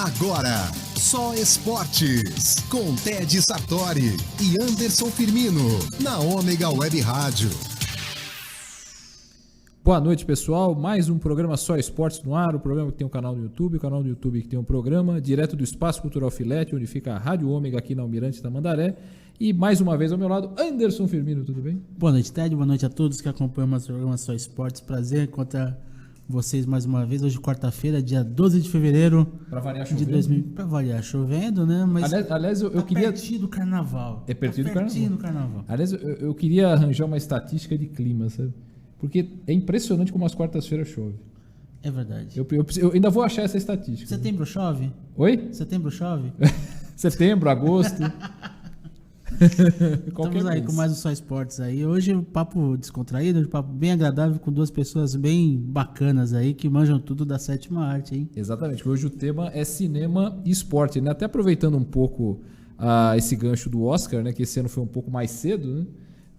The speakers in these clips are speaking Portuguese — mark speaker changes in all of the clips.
Speaker 1: Agora, só esportes, com Ted Sartori e Anderson Firmino, na Ômega Web Rádio.
Speaker 2: Boa noite, pessoal. Mais um programa Só Esportes no ar, o programa que tem um canal no YouTube, o canal do YouTube que tem um programa direto do Espaço Cultural Filete, onde fica a Rádio Ômega aqui na Almirante Tamandaré. E mais uma vez ao meu lado, Anderson Firmino, tudo bem?
Speaker 3: Boa noite, Ted. Boa noite a todos que acompanham o nosso programa Só Esportes. Prazer encontrar vocês mais uma vez. Hoje, quarta-feira, dia 12 de fevereiro.
Speaker 2: Pra variar
Speaker 3: de
Speaker 2: chovendo.
Speaker 3: 2000. Pra variar chovendo, né? Mas
Speaker 2: aliás, eu queria...
Speaker 3: pertinho do carnaval.
Speaker 2: É pertinho do carnaval. Aliás, eu queria arranjar uma estatística de clima, sabe? Porque é impressionante como as quartas-feiras chove.
Speaker 3: É verdade.
Speaker 2: Eu ainda vou achar essa estatística.
Speaker 3: Setembro chove?
Speaker 2: Oi?
Speaker 3: Setembro chove?
Speaker 2: Setembro, agosto.
Speaker 3: Estamos aí com mais um Só Esportes aí. Hoje um papo descontraído, um papo bem agradável com duas pessoas bem bacanas aí que manjam tudo da sétima arte, hein?
Speaker 2: Exatamente. Hoje o tema é cinema e esporte, né? Até aproveitando um pouco esse gancho do Oscar, né? Que esse ano foi um pouco mais cedo,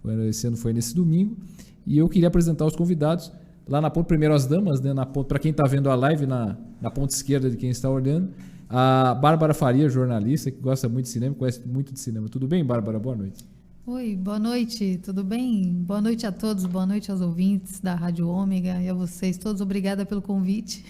Speaker 2: né? Esse ano foi nesse domingo. E eu queria apresentar os convidados lá na ponta, primeiro as damas, né? Para quem está vendo a live na ponta esquerda de quem está olhando. A Bárbara Faria, jornalista, que gosta muito de cinema, conhece muito de cinema. Tudo bem, Bárbara? Boa noite.
Speaker 4: Oi, boa noite, tudo bem? Boa noite a todos, boa noite aos ouvintes da Rádio Ômega e a vocês todos. Obrigada pelo convite.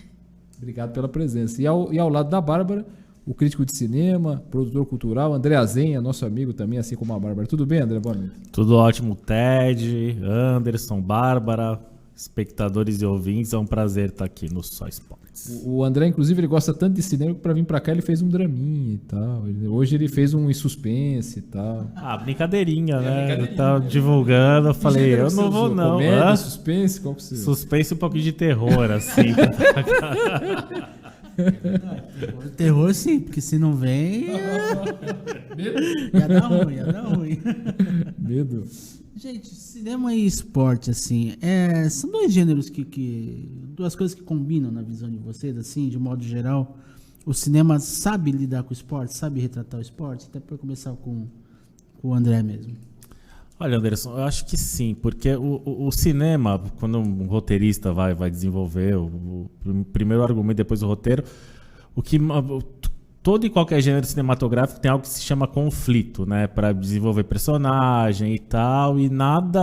Speaker 2: Obrigado pela presença. E ao lado da Bárbara, o crítico de cinema, produtor cultural, André Azenha, nosso amigo também, assim como a Bárbara. Tudo bem, André? Boa noite.
Speaker 5: Tudo ótimo, Ted, Anderson, Bárbara, espectadores e ouvintes. É um prazer estar aqui no Só Esportes.
Speaker 2: O André, inclusive, ele gosta tanto de cinema que para vir para cá ele fez um draminha e tal. Hoje ele fez um suspense e tal.
Speaker 5: Brincadeirinha, né? Ele tá divulgando, eu falei, eu não vou não.
Speaker 2: Comédia, suspense, qual que você...
Speaker 5: Suspense e um pouquinho de terror, assim.
Speaker 3: Terror sim, porque se não vem... ia dar ruim.
Speaker 2: Medo.
Speaker 3: Gente, cinema e esporte, assim, são dois gêneros duas coisas que combinam na visão de vocês, assim, de modo geral. O cinema sabe lidar com o esporte, sabe retratar o esporte? Até para começar com o André mesmo.
Speaker 5: Olha, Anderson, eu acho que sim, porque o cinema, quando um roteirista vai desenvolver o primeiro argumento, depois o roteiro, todo e qualquer gênero cinematográfico tem algo que se chama conflito, né? Para desenvolver personagem e tal, e nada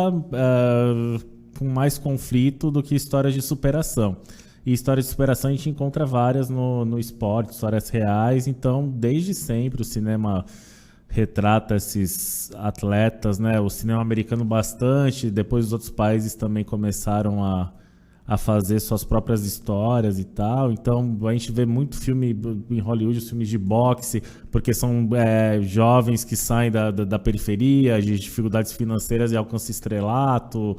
Speaker 5: com mais conflito do que histórias de superação. E histórias de superação a gente encontra várias no esporte, histórias reais. Então, desde sempre o cinema retrata esses atletas, né? O cinema americano bastante, depois os outros países também começaram a fazer suas próprias histórias e tal. Então a gente vê muito filme em Hollywood, os filmes de boxe, porque são jovens que saem da periferia, de dificuldades financeiras e alcançam estrelato.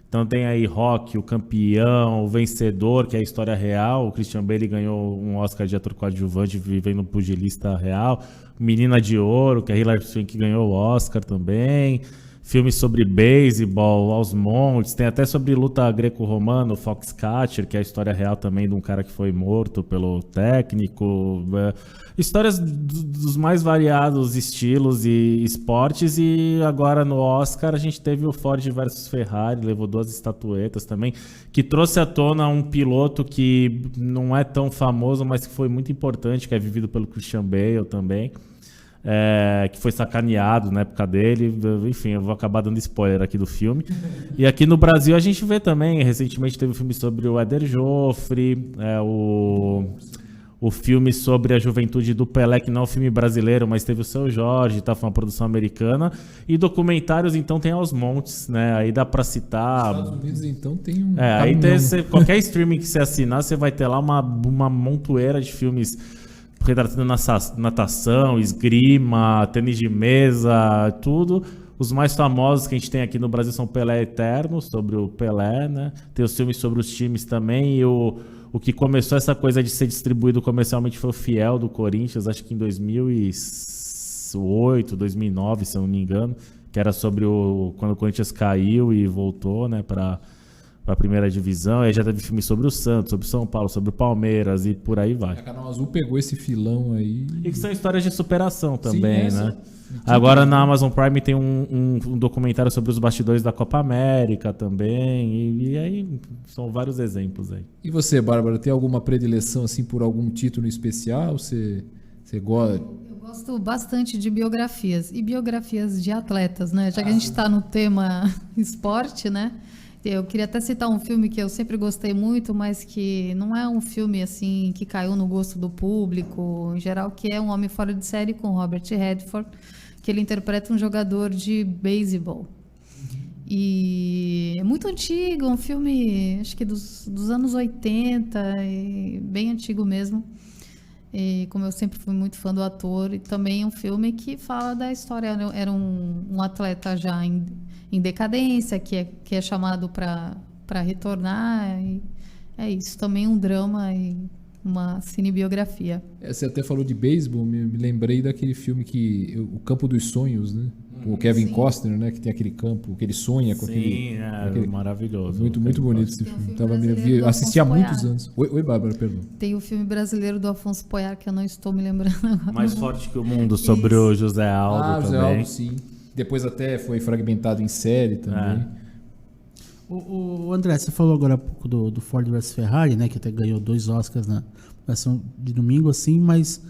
Speaker 5: Então tem aí Rocky, o campeão, o vencedor, que é a história real. O Christian Bale ganhou um Oscar de ator coadjuvante vivendo um pugilista real. Menina de Ouro, que é a Hilary Swank, ganhou o Oscar também. Filmes sobre beisebol, aos montes, tem até sobre luta greco-romana, o Foxcatcher, que é a história real também de um cara que foi morto pelo técnico. Histórias dos mais variados estilos e esportes. E agora no Oscar a gente teve o Ford versus Ferrari, levou 2 estatuetas também, que trouxe à tona um piloto que não é tão famoso, mas que foi muito importante, que é vivido pelo Christian Bale também. Que foi sacaneado na época dele. Enfim, eu vou acabar dando spoiler aqui do filme. E aqui no Brasil a gente vê também, recentemente teve um filme sobre o Éder Joffre, o filme sobre a juventude do Pelé, que não é um filme brasileiro, mas teve o Seu Jorge, tá? Foi uma produção americana. E documentários, então, tem aos montes, né? Aí dá pra citar...
Speaker 2: Nos Estados Unidos, então, tem um...
Speaker 5: aí qualquer streaming que você assinar, você vai ter lá uma montoeira de filmes retratando natação, esgrima, tênis de mesa, tudo. Os mais famosos que a gente tem aqui no Brasil são Pelé Eterno, sobre o Pelé, né? Tem os filmes sobre os times também. E o que começou essa coisa de ser distribuído comercialmente foi o Fiel, do Corinthians, acho que em 2008, 2009, se eu não me engano, que era sobre quando o Corinthians caiu e voltou, né, para para a primeira divisão. Aí já teve filme sobre o Santos, sobre o São Paulo, sobre o Palmeiras e por aí vai.
Speaker 2: A Canal Azul pegou esse filão aí.
Speaker 5: E que são histórias de superação também,
Speaker 2: Sim,
Speaker 5: né? Agora na Amazon Prime tem um documentário sobre os bastidores da Copa América também. E aí são vários exemplos aí.
Speaker 2: E você, Bárbara, tem alguma predileção assim por algum título especial? Você gosta?
Speaker 4: Eu gosto bastante de biografias e biografias de atletas, né? Já que a gente está no tema esporte, né? Eu queria até citar um filme que eu sempre gostei muito, mas que não é um filme assim que caiu no gosto do público em geral, que é Um Homem Fora de Série com Robert Redford, que ele interpreta um jogador de beisebol. E é muito antigo, um filme acho que dos anos 80, e bem antigo mesmo. E como eu sempre fui muito fã do ator, e também um filme que fala da história, era um atleta já em decadência, que é chamado para retornar, e é isso, também um drama e uma cinebiografia.
Speaker 2: Você até falou de beisebol, me lembrei daquele filme O Campo dos Sonhos, né? Com o Kevin Costner, né? Que tem aquele campo, que ele sonha com aquele...
Speaker 5: Sim, maravilhoso.
Speaker 2: Muito bonito esse
Speaker 4: Tem um
Speaker 2: filme.
Speaker 4: filme brasileiro do
Speaker 2: Assisti há
Speaker 4: Afonso
Speaker 2: muitos
Speaker 4: Poyar.
Speaker 2: anos. Oi, Bárbara, perdão.
Speaker 4: Tem o filme brasileiro do Afonso Poyar, que eu não estou me lembrando agora.
Speaker 5: Mais Forte que o Mundo, sobre o José Aldo
Speaker 2: José
Speaker 5: também.
Speaker 2: Aldo, sim. Depois até foi fragmentado em série também.
Speaker 3: O André, você falou agora há pouco do Ford vs Ferrari, né? Que até ganhou 2 Oscars na versão de domingo, assim, mas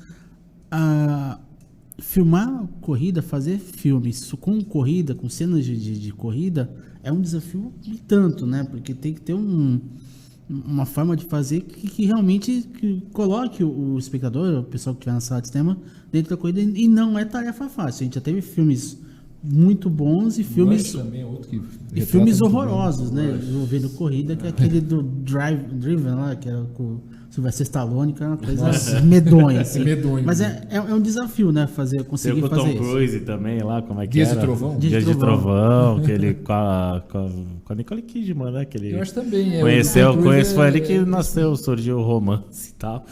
Speaker 3: filmar corrida, fazer filmes com corrida, com cenas de corrida, é um desafio de tanto, né? Porque tem que ter uma forma de fazer que realmente coloque o espectador, o pessoal que estiver na sala de cinema, dentro da corrida, e não é tarefa fácil. A gente já teve filmes muito bons e filmes...
Speaker 2: Também é outro que
Speaker 3: E filmes
Speaker 2: retrata muito
Speaker 3: horrorosos,
Speaker 2: bem.
Speaker 3: né? Envolvendo corrida, que é aquele do Driven lá, que era com o Sylvester Stallone, que é uma coisa medonha, assim.
Speaker 2: Medonho.
Speaker 3: Mas é um desafio, né? conseguir
Speaker 5: Tem o
Speaker 3: fazer
Speaker 5: Tom
Speaker 3: isso.
Speaker 5: Cruise também lá, como é que
Speaker 2: Dias de
Speaker 5: era?
Speaker 2: Trovão?
Speaker 5: Dias de Trovão, que ele com a Nicole Kidman, né? Que ele
Speaker 2: Eu acho também.
Speaker 5: foi ali que nasceu, surgiu o romance e tal.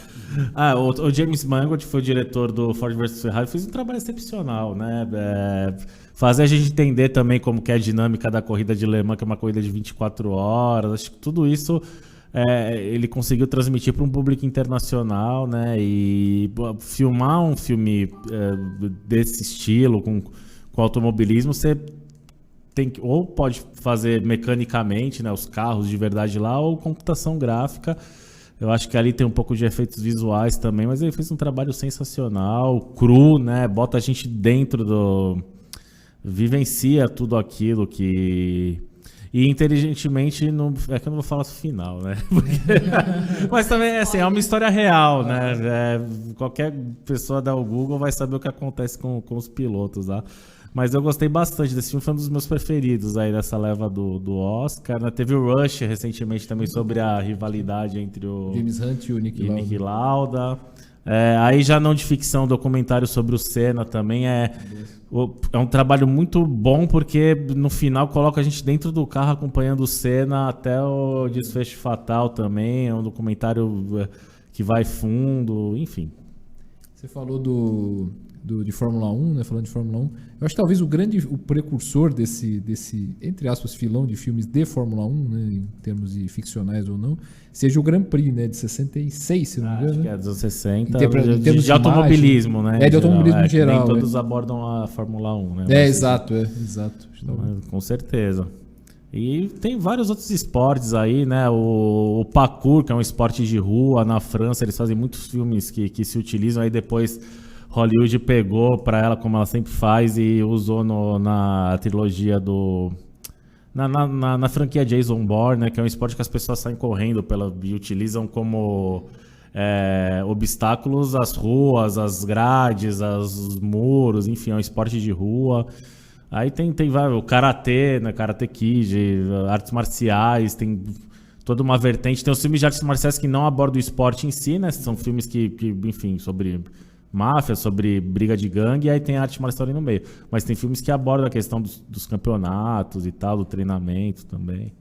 Speaker 5: O James Mangold foi o diretor do Ford vs Ferrari, fez um trabalho excepcional, né? Fazer a gente entender também como que é a dinâmica da corrida de Le Mans, que é uma corrida de 24 horas. Acho que tudo isso ele conseguiu transmitir para um público internacional, né? E filmar um filme desse estilo, com automobilismo, você tem que, ou pode fazer mecanicamente, né, os carros de verdade lá, ou computação gráfica. Eu acho que ali tem um pouco de efeitos visuais também, mas ele fez um trabalho sensacional, cru, né? Bota a gente dentro vivencia tudo aquilo que... E inteligentemente, é que eu não vou falar o final, né? Mas também assim, é uma história real, né? Qualquer pessoa dá o Google vai saber o que acontece com os pilotos lá. Mas eu gostei bastante desse filme, foi um dos meus preferidos aí dessa leva do Oscar, né? Teve o Rush recentemente também sobre a rivalidade entre o
Speaker 2: James Hunt e o Niki
Speaker 5: Lauda. Aí já não de ficção, documentário sobre o Senna também é um trabalho muito bom, porque no final coloca a gente dentro do carro acompanhando o Senna até o desfecho fatal também. É um documentário que vai fundo, enfim.
Speaker 2: Você falou de Fórmula 1, né? Falando de Fórmula 1, eu acho que talvez o precursor desse, entre aspas, filão de filmes de Fórmula 1, né? Em termos de ficcionais ou não, seja o Grand Prix, né? De 66, se não me engano.
Speaker 5: Acho que é dos anos 60,
Speaker 2: Em termos
Speaker 5: de automobilismo, né?
Speaker 2: De automobilismo em geral.
Speaker 5: Nem todos abordam a Fórmula 1, né?
Speaker 2: Exato.
Speaker 5: Com certeza. E tem vários outros esportes aí, né? O parkour, que é um esporte de rua na França, eles fazem muitos filmes que se utilizam, aí depois Hollywood pegou pra ela, como ela sempre faz, e usou na trilogia na franquia Jason Bourne, né? Que é um esporte que as pessoas saem correndo e utilizam como obstáculos as ruas, as grades, os muros, enfim, é um esporte de rua. Aí tem o Karatê, né? Karate Kid, artes marciais, tem toda uma vertente. Tem os filmes de artes marciais que não abordam o esporte em si, né? São filmes que enfim, sobre máfia, sobre briga de gangue, e aí tem a arte marcial ali no meio. Mas tem filmes que abordam a questão dos campeonatos e tal, do treinamento também.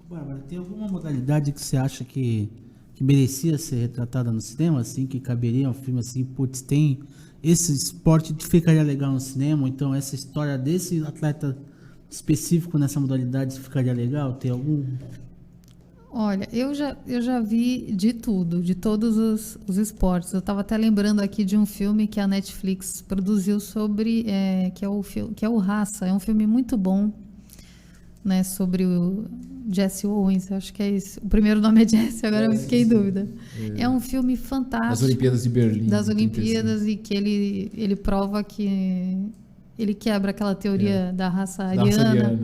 Speaker 3: Bárbara, tem alguma modalidade que você acha que merecia ser retratada no cinema, assim, que caberia um filme assim, putz, tem esse esporte que ficaria legal no cinema, então essa história desse atleta específico nessa modalidade ficaria legal? Tem algum?
Speaker 4: Olha, eu já vi de tudo, de todos os esportes. Eu estava até lembrando aqui de um filme que a Netflix produziu sobre, que é o Raça. É um filme muito bom, né, sobre o Jesse Owens. Eu acho que é isso. O primeiro nome é Jesse, agora eu fiquei em dúvida. É um filme fantástico.
Speaker 2: Das Olimpíadas de Berlim.
Speaker 4: Das Olimpíadas, e que ele prova que ele quebra aquela teoria da raça ariana,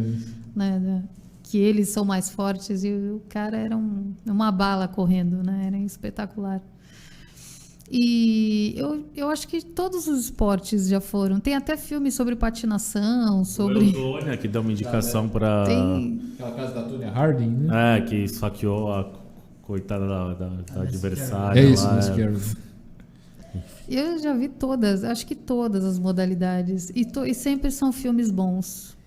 Speaker 4: né, que eles são mais fortes, e o cara era uma bala correndo, né? Era espetacular. E eu acho que todos os esportes já foram. Tem até filme sobre patinação, sobre...
Speaker 5: O Eutônia, que deu uma indicação para...
Speaker 2: Aquela casa da Tonya Harding, né?
Speaker 5: que esfaqueou a coitada da adversária.
Speaker 2: É isso,
Speaker 5: lá,
Speaker 4: Eu já vi todas, acho que todas as modalidades. E sempre são filmes bons.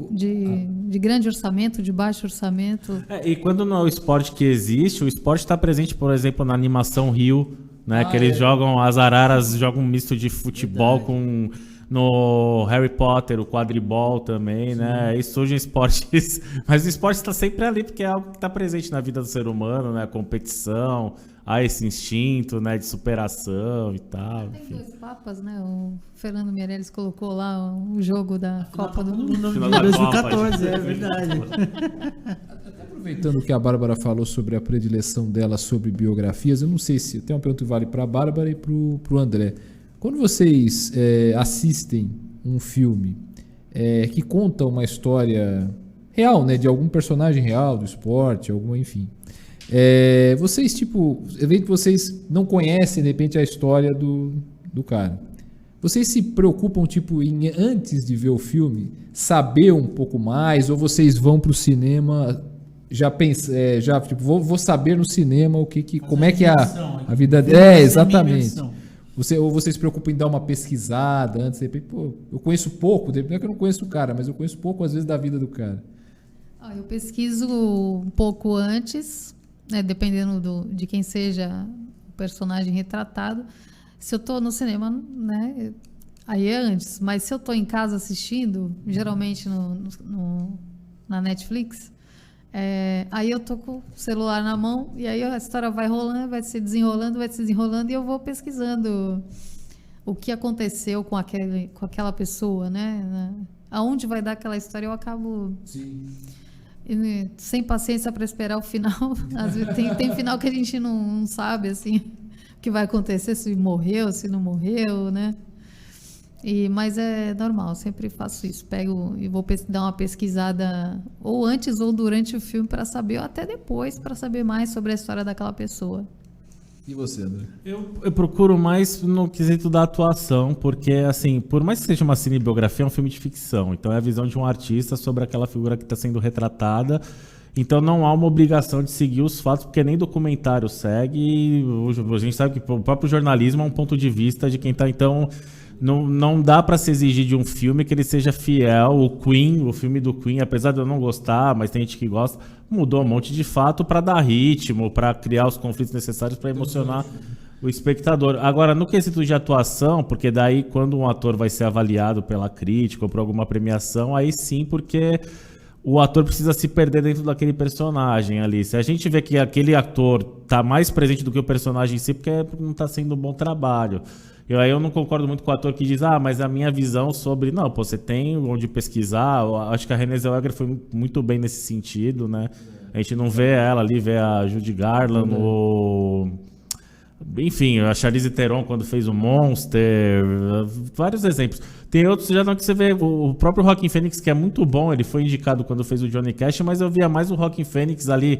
Speaker 4: De grande orçamento, de baixo orçamento.
Speaker 5: E quando não é o esporte que existe, o esporte está presente, por exemplo, na animação Rio, né? Que eles jogam, as araras jogam um misto de futebol no Harry Potter, o quadribol também, né? E surgem esportes, mas o esporte está sempre ali, porque é algo que está presente na vida do ser humano, né? A competição, há esse instinto, né, de superação e tal.
Speaker 4: Tem dois papas, né? O Fernando Meirelles colocou lá o jogo da Copa do Mundo.
Speaker 3: De 2014, é verdade.
Speaker 2: Aproveitando o que a Bárbara falou sobre a predileção dela sobre biografias, eu não sei se... Tem uma pergunta que vale para a Bárbara e para o André. Quando vocês assistem um filme que conta uma história real, né, de algum personagem real do esporte, enfim... vocês, evento que vocês não conhecem, de repente, a história do cara. Vocês se preocupam, em antes de ver o filme, saber um pouco mais, ou vocês vão pro cinema vou saber no cinema como é que é a vida dele? Exatamente. Ou vocês se preocupam em dar uma pesquisada antes, de repente, eu conheço pouco, não é que eu não conheço o cara, mas eu conheço pouco, às vezes, da vida do cara.
Speaker 4: Eu pesquiso um pouco antes, né, dependendo de quem seja o personagem retratado. Se eu estou no cinema, né, aí é antes. Mas se eu estou em casa assistindo, geralmente na Netflix, aí eu estou com o celular na mão, e aí a história vai rolando, vai se desenrolando, e eu vou pesquisando o que aconteceu com aquela pessoa, né? Aonde vai dar aquela história, eu acabo... Sim. Sem paciência para esperar o final. Às vezes tem final que a gente não sabe assim o que vai acontecer, se morreu, se não morreu, né? Mas é normal, eu sempre faço isso. Pego e vou dar uma pesquisada ou antes ou durante o filme para saber, ou até depois, para saber mais sobre a história daquela pessoa.
Speaker 2: E você, André?
Speaker 5: Eu procuro mais no quesito da atuação, porque, assim, por mais que seja uma cinebiografia, é um filme de ficção. Então, é a visão de um artista sobre aquela figura que está sendo retratada. Então, não há uma obrigação de seguir os fatos, porque nem documentário segue. A gente sabe que o próprio jornalismo é um ponto de vista de quem está... Então, não dá para se exigir de um filme que ele seja fiel. O filme do Queen, apesar de eu não gostar, mas tem gente que gosta, mudou um monte de fato para dar ritmo, para criar os conflitos necessários para emocionar o espectador. Agora, no quesito de atuação, porque daí quando um ator vai ser avaliado pela crítica ou por alguma premiação, aí sim, porque o ator precisa se perder dentro daquele personagem ali. Se a gente vê que aquele ator está mais presente do que o personagem em si, porque não está sendo um bom trabalho. Aí eu não concordo muito com o ator que diz, mas a minha visão sobre... Não, você tem onde pesquisar. Eu acho que a Renée Zellweger foi muito bem nesse sentido, né? A gente não vê ela ali, vê a Judy Garland, enfim, a Charlize Theron quando fez o Monster, vários exemplos. Tem outros já não que você vê, o próprio Joaquin Phoenix, que é muito bom, ele foi indicado quando fez o Johnny Cash, mas eu via mais o Joaquin Phoenix ali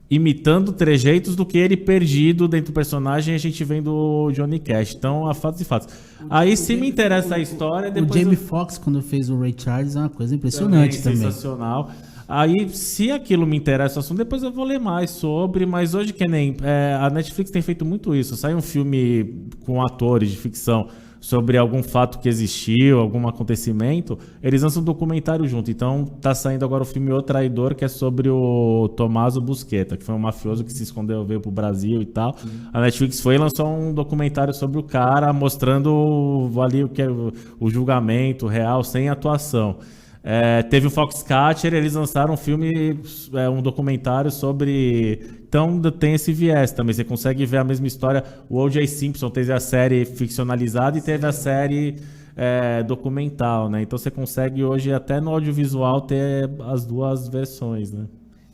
Speaker 5: imitando trejeitos do que ele perdido dentro do personagem, a gente vendo o Johnny Cash. Então, há fatos e fatos. Aí, se me interessa a história...
Speaker 3: O Jamie Foxx, quando fez o Ray Charles, é uma coisa impressionante também.
Speaker 5: Sensacional. Aí, se aquilo me interessa o assunto, depois eu vou ler mais sobre, mas hoje que nem... a Netflix tem feito muito isso. Sai um filme com atores de ficção sobre algum fato que existiu, algum acontecimento, eles lançam um documentário junto. Então, tá saindo agora o filme O Traidor, que é sobre o Tommaso Busquetta, que foi um mafioso que se escondeu, veio pro Brasil e tal. A Netflix foi e lançou um documentário sobre o cara, mostrando ali o que é o julgamento real, sem atuação. Teve o Foxcatcher, eles lançaram um filme, um documentário sobre... Então tem esse viés também, você consegue ver a mesma história. O O.J. Simpson teve a série ficcionalizada e teve a série documental, né? Então você consegue hoje até no audiovisual ter as duas versões, né?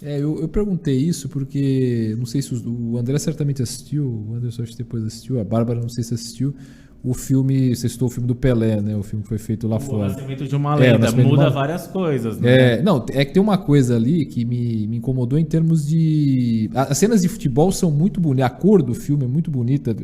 Speaker 2: Eu perguntei isso porque, não sei se o André certamente assistiu, o Anderson acho que depois assistiu, a Bárbara não sei se assistiu, o filme, você citou o filme do Pelé, né? O filme que foi feito lá fora.
Speaker 5: O Nascimento de uma Lenda, muda várias coisas, né?
Speaker 2: É que tem uma coisa ali que me incomodou em termos de... As cenas de futebol são muito bonitas, a cor do filme é muito bonita,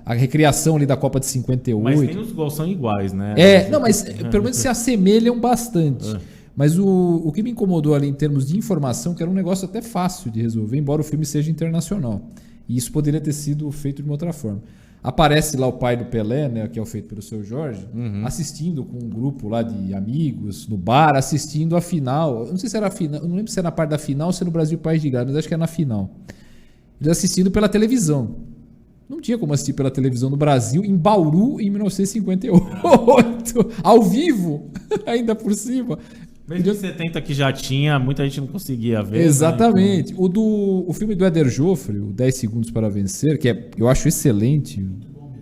Speaker 2: a recriação ali da Copa de 58.
Speaker 5: Mas nem os gols são iguais, né?
Speaker 2: Mas pelo menos se assemelham bastante. Mas o que me incomodou ali em termos de informação, que era um negócio até fácil de resolver, embora o filme seja internacional. E isso poderia ter sido feito de uma outra forma. Aparece lá o pai do Pelé, né, que é o feito pelo Seu Jorge, assistindo com um grupo lá de amigos no bar, assistindo a final. Eu não sei se era a final, eu não lembro se era na parte da final ou se era no Brasil País de Gales, mas acho que era na final. Eles assistindo pela televisão. Não tinha como assistir pela televisão no Brasil, em Bauru, em 1958. Ao vivo, ainda por cima.
Speaker 5: Mesmo em 70 que já tinha, muita gente não conseguia ver.
Speaker 2: Exatamente. Né? Então... O filme do Éder Joffre, o 10 Segundos para Vencer, que eu acho excelente.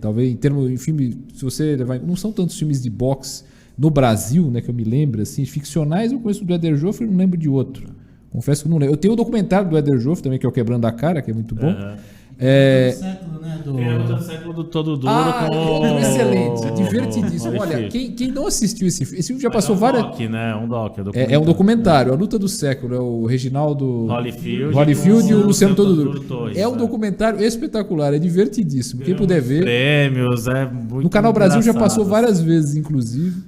Speaker 2: Talvez em termos de filme, se você levar, não são tantos filmes de boxe no Brasil, né, que eu me lembro, assim, ficcionais eu conheço do Éder Joffre e não lembro de outro. Confesso que não lembro. Eu tenho o documentário do Éder Joffre também, que é o Quebrando a Cara, que é muito bom.
Speaker 3: Século, né?
Speaker 5: Tem a luta do século do Todo Duro com...
Speaker 2: excelente, divertidíssimo. Olha, quem não assistiu esse filme já passou várias...
Speaker 5: Um doc,
Speaker 2: é um documentário, A Luta do Século, é o Reginaldo
Speaker 5: Holyfield
Speaker 2: e o Luciano Todo Duro.
Speaker 5: Torres,
Speaker 2: é um documentário espetacular, é divertidíssimo. Quem puder ver...
Speaker 5: Prêmios, muito
Speaker 2: no Canal Brasil já passou várias vezes, inclusive,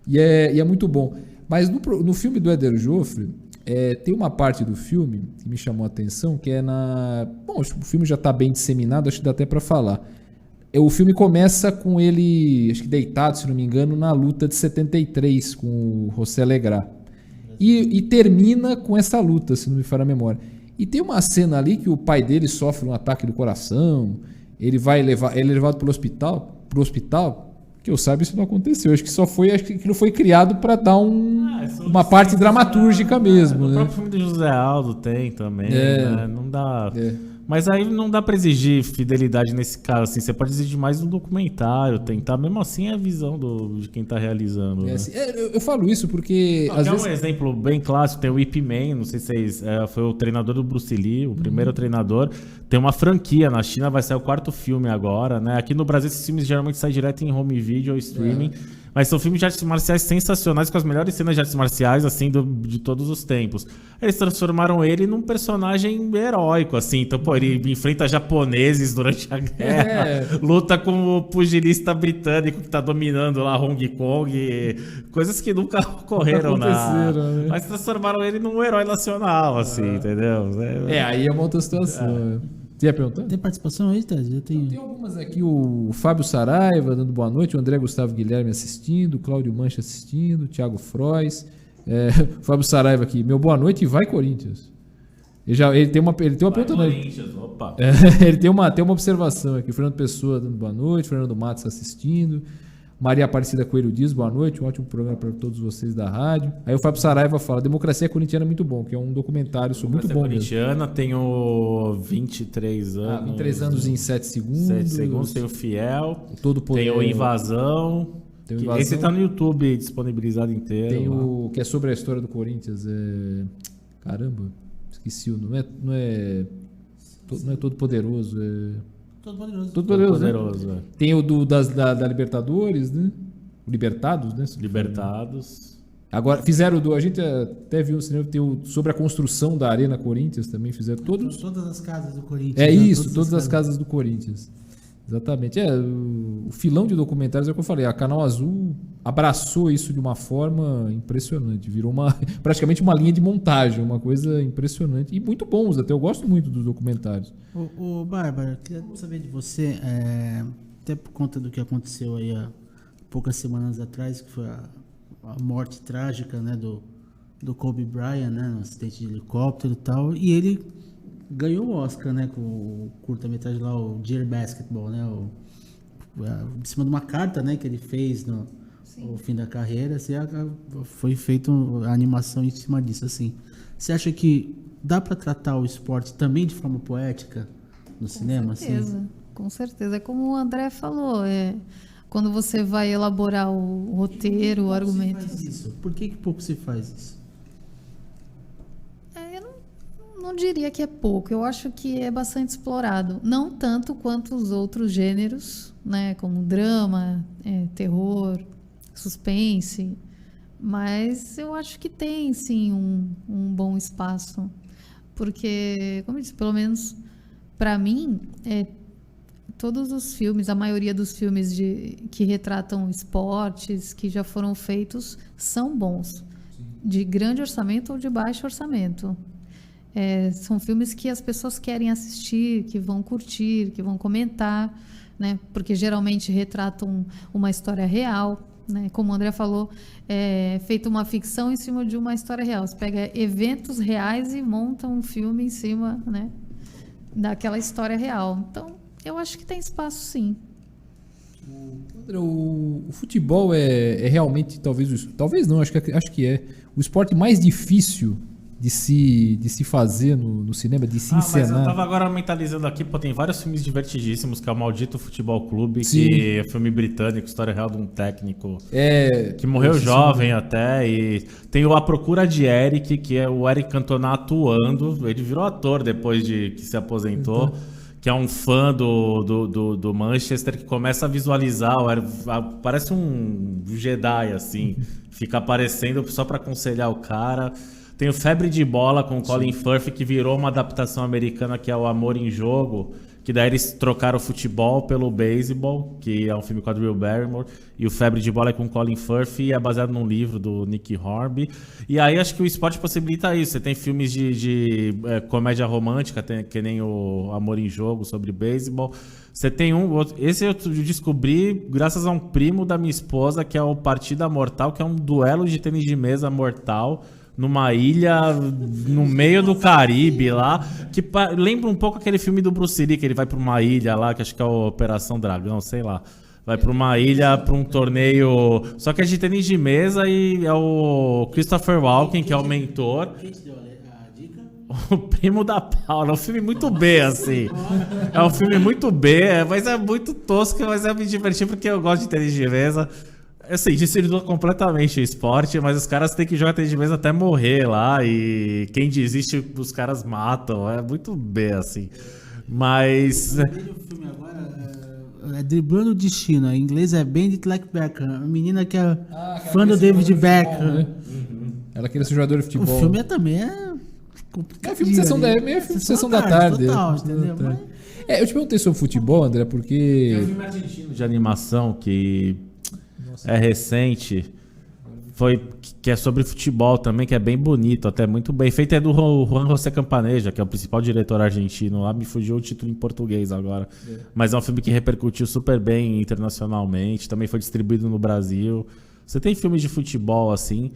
Speaker 2: e é muito bom. Mas no filme do Éder Joffre... tem uma parte do filme que me chamou a atenção, que é na... Bom, acho que o filme já está bem disseminado, acho que dá até para falar. O filme começa com ele, acho que deitado, se não me engano, na luta de 73 com o José Legrá. E termina com essa luta, se não me falha a memória. E tem uma cena ali que o pai dele sofre um ataque do coração, ele é levado para o hospital, que eu saiba isso não aconteceu. Acho que aquilo foi criado para dar uma parte dramatúrgica mesmo.
Speaker 5: O próprio filme do José Aldo tem também, né? Não dá... Mas aí não dá pra exigir fidelidade nesse caso, assim. Você pode exigir mais um documentário, tentar. Mesmo assim é a visão de quem tá realizando. Né?
Speaker 2: Assim, eu falo isso porque... às vezes...
Speaker 5: um exemplo bem clássico, tem o Ip Man, não sei se vocês... foi o treinador do Bruce Lee, o primeiro treinador. Tem uma franquia na China, vai sair o 4º filme agora, né? Aqui no Brasil esses filmes geralmente saem direto em home video ou streaming. Mas são filmes de artes marciais sensacionais, com as melhores cenas de artes marciais, assim, de todos os tempos. Eles transformaram ele num personagem heróico, assim. Então, ele enfrenta japoneses durante a guerra, luta com o pugilista britânico que tá dominando lá Hong Kong, coisas que nunca ocorreram, né? Mas transformaram ele num herói nacional, assim, entendeu?
Speaker 2: Aí é uma outra situação. Você ia perguntar?
Speaker 3: Tem participação aí, Ted?
Speaker 2: Tem algumas aqui, o Fábio Saraiva dando boa noite, o André Gustavo Guilherme assistindo, o Cláudio Mancha assistindo, o Thiago Frois, o Fábio Saraiva aqui, meu boa noite e vai Corinthians. Ele tem uma pergunta, né?
Speaker 5: Opa.
Speaker 2: Ele tem uma observação aqui, o Fernando Pessoa dando boa noite, o Fernando Matos assistindo, Maria Aparecida Coelho diz boa noite, um ótimo programa para todos vocês da rádio. Aí o Fábio Saraiva fala, Democracia Corintiana é muito bom, que é um documentário sobre muito bom
Speaker 5: corintiana, mesmo.
Speaker 2: Tenho
Speaker 5: 23 anos.
Speaker 2: 23 anos em 7 segundos.
Speaker 5: 7 segundos, tem o Fiel,
Speaker 2: Todo Poder,
Speaker 5: tem o Invasão. Esse tá no YouTube disponibilizado inteiro.
Speaker 2: Tem o que é sobre a história do Corinthians. Caramba, esqueci o nome. Não é Todo Poderoso, Todo Poderoso. Né? Tem o da Libertadores, né? O Libertados, né?
Speaker 5: Libertados.
Speaker 2: Agora, fizeram a gente até viu no cinema, tem sobre a construção da Arena Corinthians também, fizeram todos.
Speaker 3: Todas as casas do Corinthians.
Speaker 2: Todas as casas do Corinthians. Exatamente. O filão de documentários é o que eu falei. A Canal Azul abraçou isso de uma forma impressionante. Virou praticamente uma linha de montagem, uma coisa impressionante. E muito bons, até eu gosto muito dos documentários.
Speaker 3: Ô Bárbara, queria saber de você, até por conta do que aconteceu aí há poucas semanas atrás, que foi a morte trágica, né, do Kobe Bryant, né, no acidente de helicóptero e tal. E ele ganhou o Oscar, né, com o curta-metragem lá, o Dear Basketball, né, em cima de uma carta, né, que ele fez o fim da carreira, foi feita a animação em cima disso, assim. Você acha que dá para tratar o esporte também de forma poética no cinema?
Speaker 4: Com certeza, assim? Com certeza. É como o André falou, quando você vai elaborar o roteiro, o argumento.
Speaker 3: Faz isso? Por que pouco se faz isso?
Speaker 4: Eu não diria que é pouco, eu acho que é bastante explorado. Não tanto quanto os outros gêneros, né, como drama, terror, suspense, mas eu acho que tem sim um bom espaço, porque, como eu disse, pelo menos para mim, todos os filmes, a maioria dos filmes que retratam esportes que já foram feitos são bons, de grande orçamento ou de baixo orçamento. São filmes que as pessoas querem assistir, que vão curtir, que vão comentar, né? Porque geralmente retratam uma história real, né? Como o André falou, é feita uma ficção em cima de uma história real. Você pega eventos reais e monta um filme em cima, né, daquela história real. Então, eu acho que tem espaço, sim.
Speaker 2: André, o futebol é realmente, talvez não, acho que é o esporte mais difícil de se fazer no cinema, de se encenar.
Speaker 5: Mas eu tava agora mentalizando aqui, tem vários filmes divertidíssimos, que é o Maldito Futebol Clube,
Speaker 2: Sim.
Speaker 5: que é filme britânico, história real de um técnico que morreu
Speaker 2: sim,
Speaker 5: jovem até, e tem o A Procura de Eric, que é o Eric Cantona atuando, ele virou ator depois de que se aposentou, que é um fã do Manchester, que começa a visualizar, parece um Jedi, assim, fica aparecendo só pra aconselhar o cara. Tem o Febre de Bola com o Colin Firth, que virou uma adaptação americana, que é o Amor em Jogo, que daí eles trocaram o futebol pelo beisebol, que é um filme com a Drew Barrymore, e o Febre de Bola é com o Colin Firth e é baseado num livro do Nick Hornby. E aí acho que o esporte possibilita isso. Você tem filmes de comédia romântica, que nem o Amor em Jogo, sobre beisebol. Você tem esse eu descobri graças a um primo da minha esposa, que é o Partida Mortal, que é um duelo de tênis de mesa mortal, numa ilha no meio do Caribe lá, que lembra um pouco aquele filme do Bruce Lee, que ele vai pra uma ilha lá, que acho que é a Operação Dragão, sei lá. Vai pra uma ilha, pra um torneio, só que é de tênis de mesa, e é o Christopher Walken, que é o mentor.
Speaker 3: Quem te deu a dica?
Speaker 5: O primo da Paula. É um filme muito B, assim. É um filme muito B, mas é muito tosco, mas é me divertir porque eu gosto de tênis de mesa. Assim, desvirtua completamente o esporte, mas os caras têm que jogar tênis de mesa até morrer lá, e quem desiste, os caras matam. É muito B, assim. Mas...
Speaker 3: O filme agora é Driblando o Destino. Em inglês é Bend It Like Beckham. A menina que é fã do David Beckham.
Speaker 2: Né? Ela queria ser jogadora de futebol.
Speaker 3: O filme também é complicado.
Speaker 2: É filme de sessão da tarde.
Speaker 3: Total, entendeu? Mas...
Speaker 2: Eu te perguntei sobre futebol, André, porque...
Speaker 5: Tem um filme argentino de animação que... é recente, que é sobre futebol também, que é bem bonito, até muito bem feito, é do Juan José Campaneja, que é o principal diretor argentino lá, me fugiu o título em português agora, mas é um filme que repercutiu super bem internacionalmente, também foi distribuído no Brasil. Você tem filmes de futebol assim,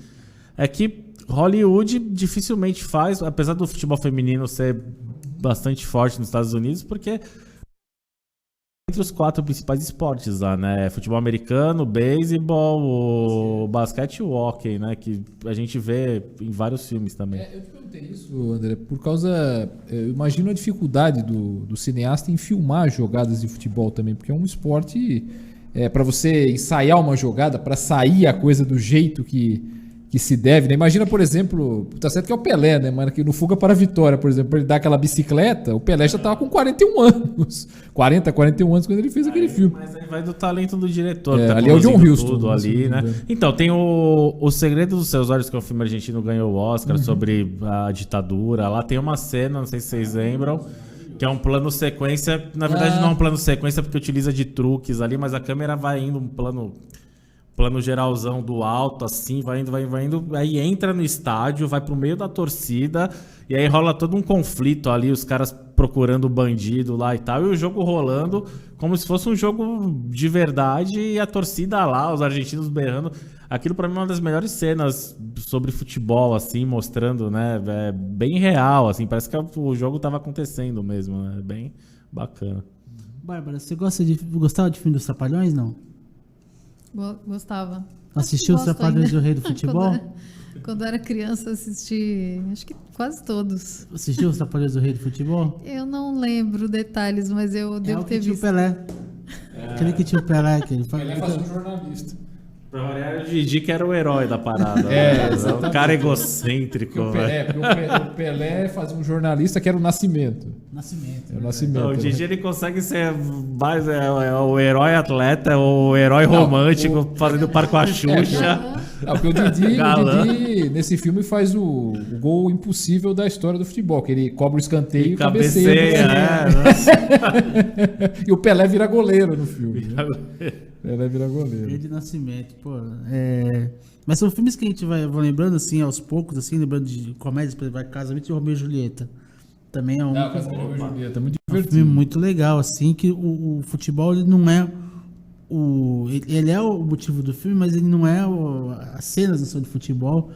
Speaker 5: é que Hollywood dificilmente faz, apesar do futebol feminino ser bastante forte nos Estados Unidos, porque entre os 4 principais esportes lá, né? Futebol americano, beisebol, o basquete e o hóquei, né? Que a gente vê em vários filmes também.
Speaker 2: Eu te perguntei isso, André, por causa... Eu imagino a dificuldade do cineasta em filmar jogadas de futebol também, porque é um esporte... para você ensaiar uma jogada, para sair a coisa do jeito que se deve, né? Imagina, por exemplo, tá certo que é o Pelé, né? Mas no Fuga para a Vitória, por exemplo, ele dá aquela bicicleta, o Pelé já tava com 41 anos. 41 anos quando ele fez aquele filme.
Speaker 5: Mas aí vai do talento do diretor.
Speaker 2: Ali é o John Huston.
Speaker 5: Tudo ali, né? Então, tem o Segredo dos Seus Olhos, que é um filme argentino, ganhou o Oscar, sobre a ditadura. Lá tem uma cena, não sei se vocês lembram, que é um plano sequência. Na verdade, não é um plano sequência porque utiliza de truques ali, mas a câmera vai indo um plano geralzão do alto, assim, vai indo, aí entra no estádio, vai pro meio da torcida, e aí rola todo um conflito ali, os caras procurando o bandido lá e tal, e o jogo rolando como se fosse um jogo de verdade, e a torcida lá, os argentinos berrando. Aquilo pra mim é uma das melhores cenas sobre futebol, assim, mostrando, né, bem real, assim, parece que o jogo tava acontecendo mesmo, né, bem bacana.
Speaker 3: Bárbara, você gostava de filme dos Trapalhões, não?
Speaker 4: Gostava.
Speaker 3: Assistiu os
Speaker 4: Gosto
Speaker 3: Trapalhões
Speaker 4: ainda.
Speaker 3: do Rei do Futebol?
Speaker 4: Quando eu era criança, assisti, acho que quase todos.
Speaker 3: Assistiu os Trapalhões do Rei do Futebol?
Speaker 4: Eu não lembro detalhes, mas eu
Speaker 3: É
Speaker 4: devo
Speaker 3: o que
Speaker 4: ter
Speaker 3: tinha o
Speaker 4: visto.
Speaker 3: Pelé. Aquele que tinha o Pelé, que ele fala.
Speaker 2: Ele é fazer um jornalista.
Speaker 5: Pra variar, o Didi que era o herói da parada.
Speaker 2: É,
Speaker 5: né?
Speaker 2: exatamente.
Speaker 5: O cara egocêntrico.
Speaker 2: Porque o Pelé fazia um jornalista que era o Nascimento.
Speaker 3: Nascimento.
Speaker 2: É o Nascimento.
Speaker 5: Não, o
Speaker 2: né?
Speaker 5: Didi ele consegue ser mais o herói atleta, o herói romântico, fazendo par com a Xuxa.
Speaker 2: Não, porque o
Speaker 5: Galã.
Speaker 2: Didi, nesse filme, faz o gol impossível da história do futebol, que ele cobra o escanteio e
Speaker 5: Cabeceia,
Speaker 2: E o Pelé vira goleiro no filme. Né? Pelé vira goleiro.
Speaker 3: Dia de Nascimento, pô. Mas são filmes que a gente vai lembrando assim, aos poucos, assim, lembrando de comédias, por exemplo, Casamento de Romeu e Julieta. Também é um,
Speaker 2: Não, Casamento de Romeu e Julieta, muito
Speaker 3: um filme
Speaker 2: divertido.
Speaker 3: muito legal, assim, que o futebol ele não é ele é o motivo do filme, mas ele não é as cenas não são de futebol.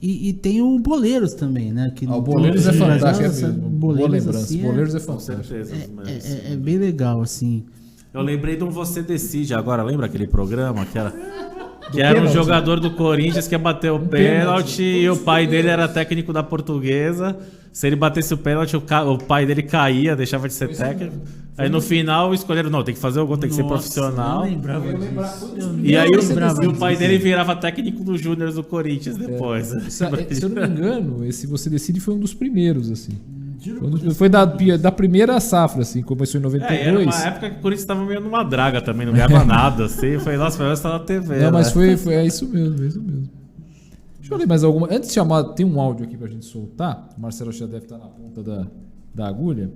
Speaker 3: E tem o Boleiros também, né? Que
Speaker 2: O Boleiros é fantástico, é
Speaker 3: essa-
Speaker 2: mesmo. Boa
Speaker 3: Boleiros,
Speaker 2: lembrança.
Speaker 3: assim,
Speaker 2: Boleiros é
Speaker 5: Com
Speaker 2: fantástico.
Speaker 5: certeza. mas-
Speaker 3: é bem legal, assim.
Speaker 5: Eu lembrei de um Você Decide agora, lembra aquele programa? Que era um
Speaker 2: pênalti.
Speaker 5: jogador do Corinthians que ia bater o pênalti e o pai dele era técnico da Portuguesa. Se ele batesse o pênalti, o pai dele caía, deixava de ser técnico. Aí no final escolheram, não, tem que fazer o gol, tem que ser
Speaker 3: Nossa,
Speaker 5: profissional.
Speaker 3: eu lembrava
Speaker 2: Eu
Speaker 3: disso.
Speaker 2: lembrava-
Speaker 3: Eu
Speaker 5: E aí
Speaker 3: lembrava
Speaker 5: o pai
Speaker 3: disso.
Speaker 5: dele virava técnico do Júnior do Corinthians depois.
Speaker 2: Se eu não me engano, esse Você Decide foi um dos primeiros, assim. Foi da primeira safra, assim, começou em 92.
Speaker 5: Era uma época que o Corinthians tava meio numa draga também, não ganhava nada, assim. Eu falei, nossa, vai estar na TV.
Speaker 2: Não, mas
Speaker 5: né?
Speaker 2: é isso mesmo, é isso mesmo. Deixa eu ler mais alguma. Antes de chamar, tem um áudio aqui pra gente soltar. O Marcelo já deve estar na ponta da agulha.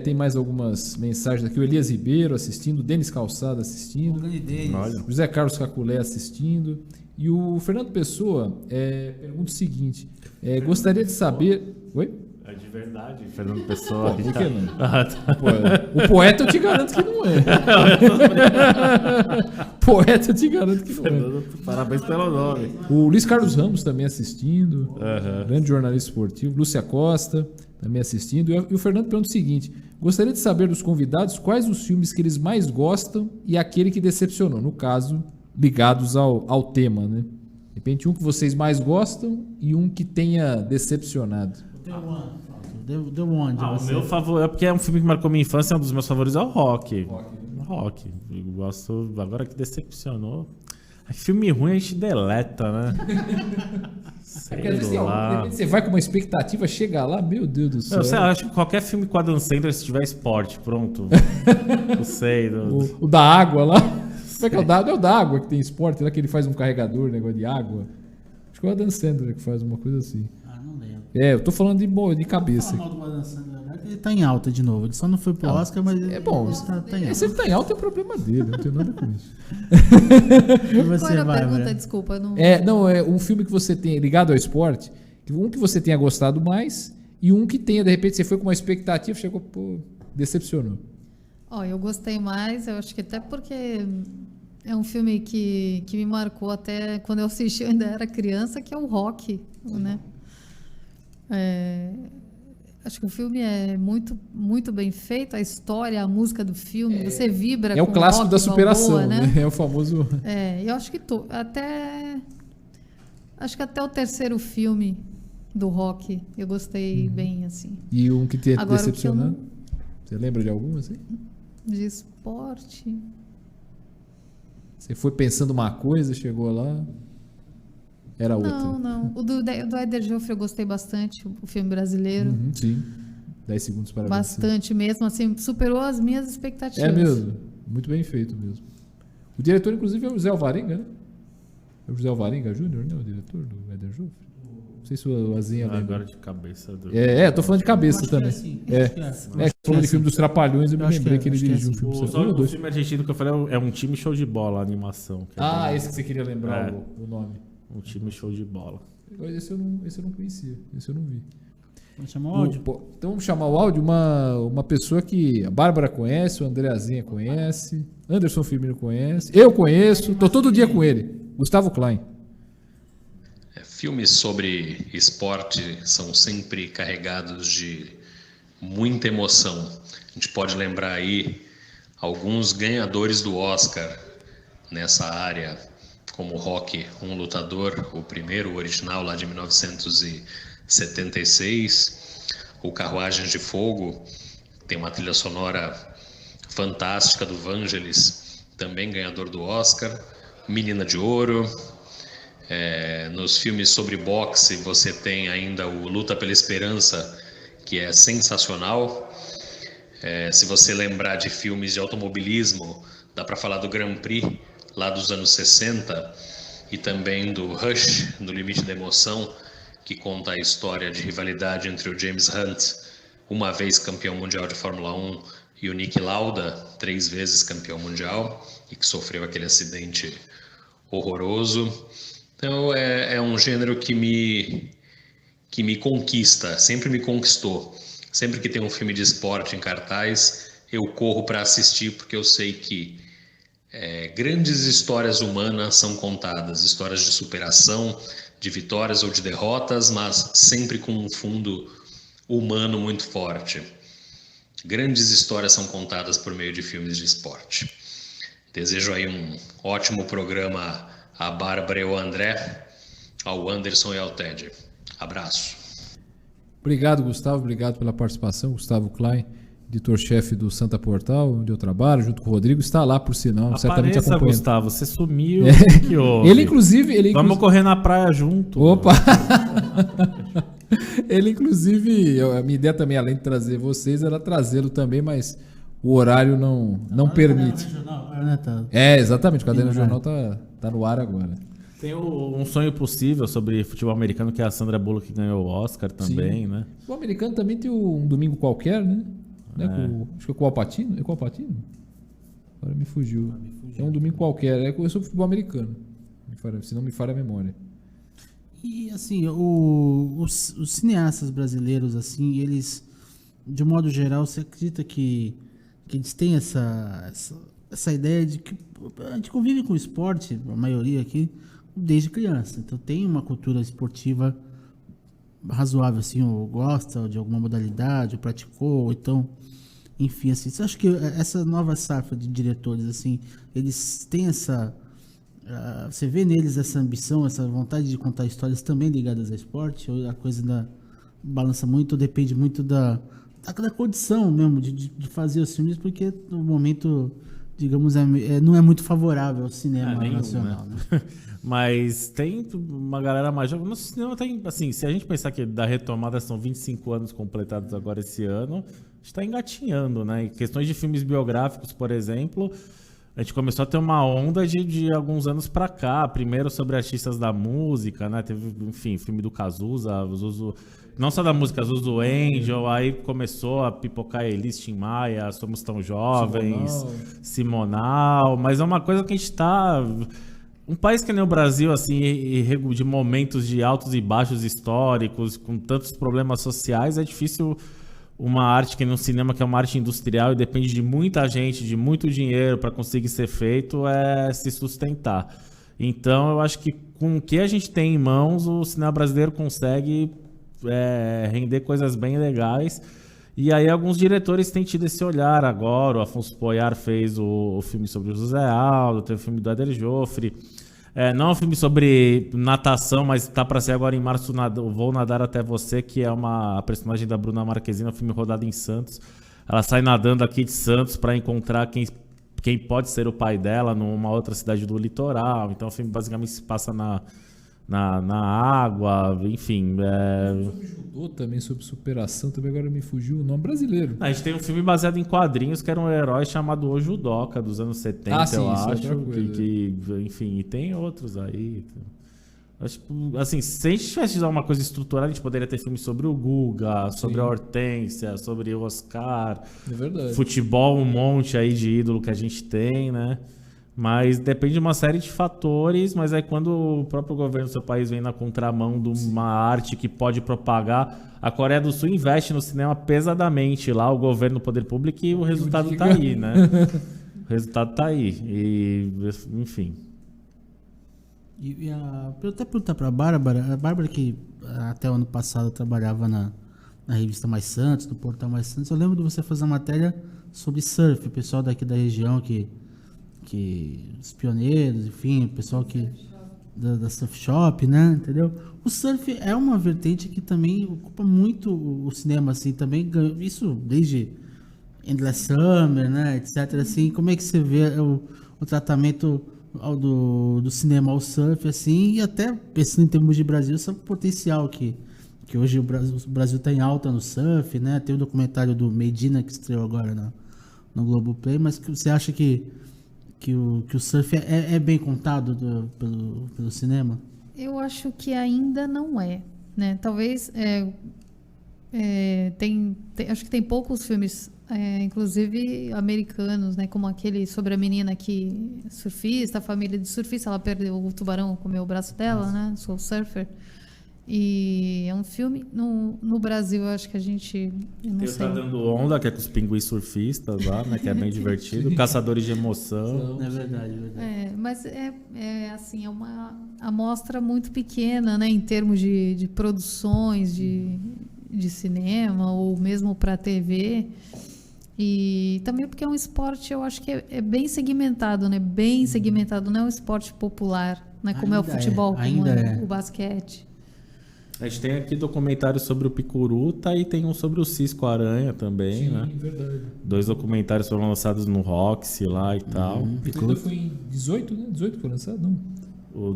Speaker 2: Tem mais algumas mensagens aqui. O Elias Ribeiro assistindo, o Denis Calçada assistindo,
Speaker 5: Olha.
Speaker 2: José Carlos Caculé assistindo. E o Fernando Pessoa pergunta o seguinte: gostaria de saber. Oi?
Speaker 5: É de verdade, Fernando Pessoa.
Speaker 2: Por que não?
Speaker 5: Ah, tá.
Speaker 2: O poeta eu te garanto que não é. Poeta eu te garanto que não é.
Speaker 5: Parabéns pelo nome.
Speaker 2: O Luiz Carlos Ramos também assistindo.
Speaker 5: Aham.
Speaker 2: Grande jornalista esportivo. Lúcia Costa também assistindo. E o Fernando pergunta o seguinte: gostaria de saber dos convidados quais os filmes que eles mais gostam e aquele que decepcionou. No caso, ligados ao tema, né? De repente, um que vocês mais gostam e um que tenha decepcionado.
Speaker 3: Deu onde?
Speaker 5: O
Speaker 3: você?
Speaker 5: meu favorito, porque é um filme que marcou minha infância, um dos meus favoritos é o Rock. Rock. Eu gosto, agora que decepcionou. Filme ruim a gente deleta, né? Sei
Speaker 2: Porque às vezes, de
Speaker 5: lá.
Speaker 2: repente você vai com uma expectativa, chega lá, meu Deus do céu.
Speaker 5: Eu sei, acho que qualquer filme com Adam Sandler, se tiver esporte, pronto. Não sei.
Speaker 2: O da água lá. Como é que é o da? Não é o da água que tem esporte, lá que ele faz um carregador, negócio de água. Acho que é o Adam Sandler que faz uma coisa assim.
Speaker 3: Ah, não lembro.
Speaker 2: Eu tô falando de cabeça.
Speaker 3: Fala mal do Adam Sandler agora, que ele tá em alta de novo. Ele só não foi pro Oscar, mas
Speaker 2: É bom.
Speaker 3: ele tá em
Speaker 2: Se
Speaker 3: alta.
Speaker 2: ele tá em alta, é problema dele, não tem nada com isso.
Speaker 3: E
Speaker 4: Qual
Speaker 3: você
Speaker 4: era a
Speaker 3: vai,
Speaker 4: pergunta?
Speaker 3: Bárbara?
Speaker 4: Desculpa, não.
Speaker 2: É um filme que você tem ligado ao esporte, um que você tenha gostado mais e um que tenha, de repente, você foi com uma expectativa, chegou, pô, decepcionou.
Speaker 4: Ó, eu gostei mais, eu acho que até porque é um filme que me marcou até quando eu assisti, eu ainda era criança, que é o Rock, né? Acho que o filme é muito, muito bem feito, a história, a música do filme, você vibra
Speaker 2: É o
Speaker 4: com
Speaker 2: clássico
Speaker 4: Rock
Speaker 2: da superação,
Speaker 4: Balboa,
Speaker 2: né? É o famoso.
Speaker 4: Eu acho que acho que até o terceiro filme do Rock eu gostei bem, assim.
Speaker 2: E um que tenha
Speaker 4: Agora, o que eu
Speaker 2: decepcionado.
Speaker 4: não-
Speaker 2: Você lembra de algum assim?
Speaker 4: De esporte.
Speaker 2: Você foi pensando uma coisa, chegou lá, era outra.
Speaker 4: Não. O do Éder Joffre eu gostei bastante, o filme brasileiro.
Speaker 2: Uhum, sim. 10 segundos para vencer.
Speaker 4: Bastante mesmo, assim, superou as minhas expectativas.
Speaker 2: É mesmo. Muito bem feito mesmo. O diretor, inclusive, é o José Alvarenga, né? É o José Alvarenga Júnior, né? O diretor do Éder Joffre. Não sei se o Azinha lembra.
Speaker 5: Agora de cabeça.
Speaker 2: Tô falando de cabeça
Speaker 3: Acho que é
Speaker 2: também.
Speaker 3: assim,
Speaker 2: É,
Speaker 3: acho que é.
Speaker 2: falando de filme dos Trapalhões, eu me
Speaker 3: Eu acho
Speaker 2: lembrei
Speaker 3: que
Speaker 2: que ele
Speaker 3: é, acho que é
Speaker 2: dirigiu um
Speaker 3: assim.
Speaker 2: filme.
Speaker 5: Só
Speaker 2: Um ou
Speaker 5: o
Speaker 2: dois.
Speaker 5: filme argentino que eu falei é um time show de bola, a animação. que é bem-
Speaker 2: Esse que você queria lembrar
Speaker 5: É.
Speaker 2: o nome.
Speaker 5: Um time show de bola.
Speaker 2: Esse eu não conhecia, esse eu não vi.
Speaker 3: Vamos chamar o áudio?
Speaker 2: Então vamos chamar o áudio uma pessoa que a Bárbara conhece, o Andreazinha conhece, Anderson Firmino conhece, eu conheço, tô todo dia com ele, Gustavo Klein.
Speaker 6: Filmes sobre esporte são sempre carregados de muita emoção. A gente pode lembrar aí alguns ganhadores do Oscar nessa área, como Rocky, um lutador, o primeiro, o original lá de 1976. O Carruagens de Fogo tem uma trilha sonora fantástica do Vangelis, também ganhador do Oscar. Menina de Ouro. Nos filmes sobre boxe você tem ainda o Luta pela Esperança, que é sensacional. Se você lembrar de filmes de automobilismo, dá para falar do Grand Prix lá dos anos 60 e também do Rush, No Limite da Emoção, que conta a história de rivalidade entre o James Hunt, uma vez campeão mundial de Fórmula 1, e o Niki Lauda, 3 vezes campeão mundial, e que sofreu aquele acidente horroroso. Então é um gênero que me conquista, sempre me conquistou. Sempre que tem um filme de esporte em cartaz, eu corro para assistir, porque eu sei que grandes histórias humanas são contadas, histórias de superação, de vitórias ou de derrotas, mas sempre com um fundo humano muito forte. Grandes histórias são contadas por meio de filmes de esporte. Desejo aí um ótimo programa à Bárbara e ao André, ao Anderson e ao Ted. Abraço.
Speaker 2: Obrigado, Gustavo. Obrigado pela participação. Gustavo Klein, editor-chefe do Santa Portal, onde eu trabalho, junto com o Rodrigo. Está lá, por sinal, certamente acompanhando.
Speaker 5: Gustavo, você sumiu. Que houve?
Speaker 2: Ele, inclusive...
Speaker 5: Vamos correr na praia junto.
Speaker 2: Opa! Ele, inclusive, a minha ideia também, além de trazer vocês, era trazê-lo também, mas o horário não permite. Exatamente. O Caderno Jornal tá no ar agora.
Speaker 5: Tem Um Sonho Possível sobre futebol americano, que é a Sandra Bullock que ganhou o Oscar também,
Speaker 2: Sim.
Speaker 5: né?
Speaker 2: O americano também tem Um Domingo Qualquer, né? Acho que é com o Alpatino. É com o Alpatino? Agora me fugiu. É Um Domingo Qualquer. É sobre futebol americano. Se não me falha a memória.
Speaker 3: E assim, os cineastas brasileiros, assim, eles, de modo geral, você acredita que eles têm essa ideia de que a gente convive com o esporte, a maioria aqui, desde criança. Então tem uma cultura esportiva razoável, assim, ou gosta de alguma modalidade, ou praticou, ou então, enfim, assim. Você acha que essa nova safra de diretores, assim, eles têm você vê neles essa ambição, essa vontade de contar histórias também ligadas ao esporte? Ou a coisa balança muito, ou depende muito da condição mesmo de fazer os filmes, porque no momento, digamos, não é muito favorável ao cinema nacional, né?
Speaker 5: Mas tem uma galera mais jovem. No cinema tem, assim, se a gente pensar que da retomada são 25 anos completados agora esse ano, a gente está engatinhando, né? Em questões de filmes biográficos, por exemplo, a gente começou a ter uma onda de alguns anos pra cá. Primeiro sobre artistas da música, né? Teve, enfim, filme do Cazuza, não só da música, Zuzu Angel, aí começou a pipocar Elis Tim Maia, Somos Tão Jovens, Simonal, mas é uma coisa que a gente tá... Um país que nem o Brasil, assim, de momentos de altos e baixos históricos, com tantos problemas sociais, é difícil uma arte que no cinema, que é uma arte industrial e depende de muita gente, de muito dinheiro para conseguir ser feito, se sustentar. Então, eu acho que com o que a gente tem em mãos, o cinema brasileiro consegue render coisas bem legais. E aí alguns diretores têm tido esse olhar agora. O Afonso Poyar fez o filme sobre o José Aldo, teve o filme do Éder Joffre. Não é um filme sobre natação, mas está para ser agora em março, Vou Nadar Até Você, que é a personagem da Bruna Marquezine, um filme rodado em Santos. Ela sai nadando aqui de Santos para encontrar quem pode ser o pai dela numa outra cidade do litoral. Então o filme basicamente se passa na água, enfim.
Speaker 2: Sobre judô também, sobre superação, também agora me fugiu o nome brasileiro.
Speaker 5: A gente tem um filme baseado em quadrinhos que era um herói chamado O Judoca, dos anos 70,
Speaker 2: sim,
Speaker 5: eu
Speaker 2: isso
Speaker 5: acho.
Speaker 2: é outra coisa.
Speaker 5: Enfim, e tem outros aí. Acho que, assim, se a gente tivesse uma coisa estruturada, a gente poderia ter filmes sobre o Guga, sobre a Hortência, sobre o Oscar.
Speaker 2: É verdade.
Speaker 5: Futebol, um monte aí de ídolo que a gente tem, né? Mas depende de uma série de fatores, mas aí quando o próprio governo do seu país vem na contramão de uma arte que pode propagar, a Coreia do Sul investe no cinema pesadamente lá, o governo, o poder público, e o resultado tá aí, né? O resultado tá aí. E, enfim.
Speaker 3: Eu até perguntar para a Bárbara que até o ano passado trabalhava na revista Mais Santos, no portal Mais Santos. Eu lembro de você fazer uma matéria sobre surf, o pessoal daqui da região que que os pioneiros, enfim, o pessoal que da surf shop, né, entendeu? O surf é uma vertente que também ocupa muito o cinema, assim, também isso desde Endless Summer, né, etc, assim, como é que você vê o tratamento do cinema ao surf, assim, e até pensando em termos de Brasil, esse potencial que hoje o Brasil está em alta no surf, né, tem o documentário do Medina que estreou agora no Globoplay, mas que você acha que o surf é bem contado pelo cinema?
Speaker 4: Eu acho que ainda não é, né? Talvez acho que tem poucos filmes, inclusive americanos, né? Como aquele sobre a menina que surfista, a família de surfista, ela perdeu o tubarão, comeu o braço dela, né? Soul Surfer. E é um filme no Brasil, eu acho que a gente, eu não sei.
Speaker 5: Tá Dando Onda, que é com os pinguins surfistas lá, né? Que é bem divertido. Caçadores de Emoção.
Speaker 3: É verdade, é verdade.
Speaker 4: Mas assim, é uma amostra muito pequena, né? Em termos de produções de cinema ou mesmo para TV. E também porque é um esporte, eu acho que é bem segmentado, né? Bem segmentado, não é um esporte popular, né? Como é o futebol, como é o basquete.
Speaker 5: A gente tem aqui documentários sobre o Picuruta e tem um sobre o Cisco Aranha também, sim, né?
Speaker 2: Verdade.
Speaker 5: 2 documentários foram lançados no Roxy lá e tal.
Speaker 2: O Picuruta foi em 18, né? 18 foi lançado, não?
Speaker 5: O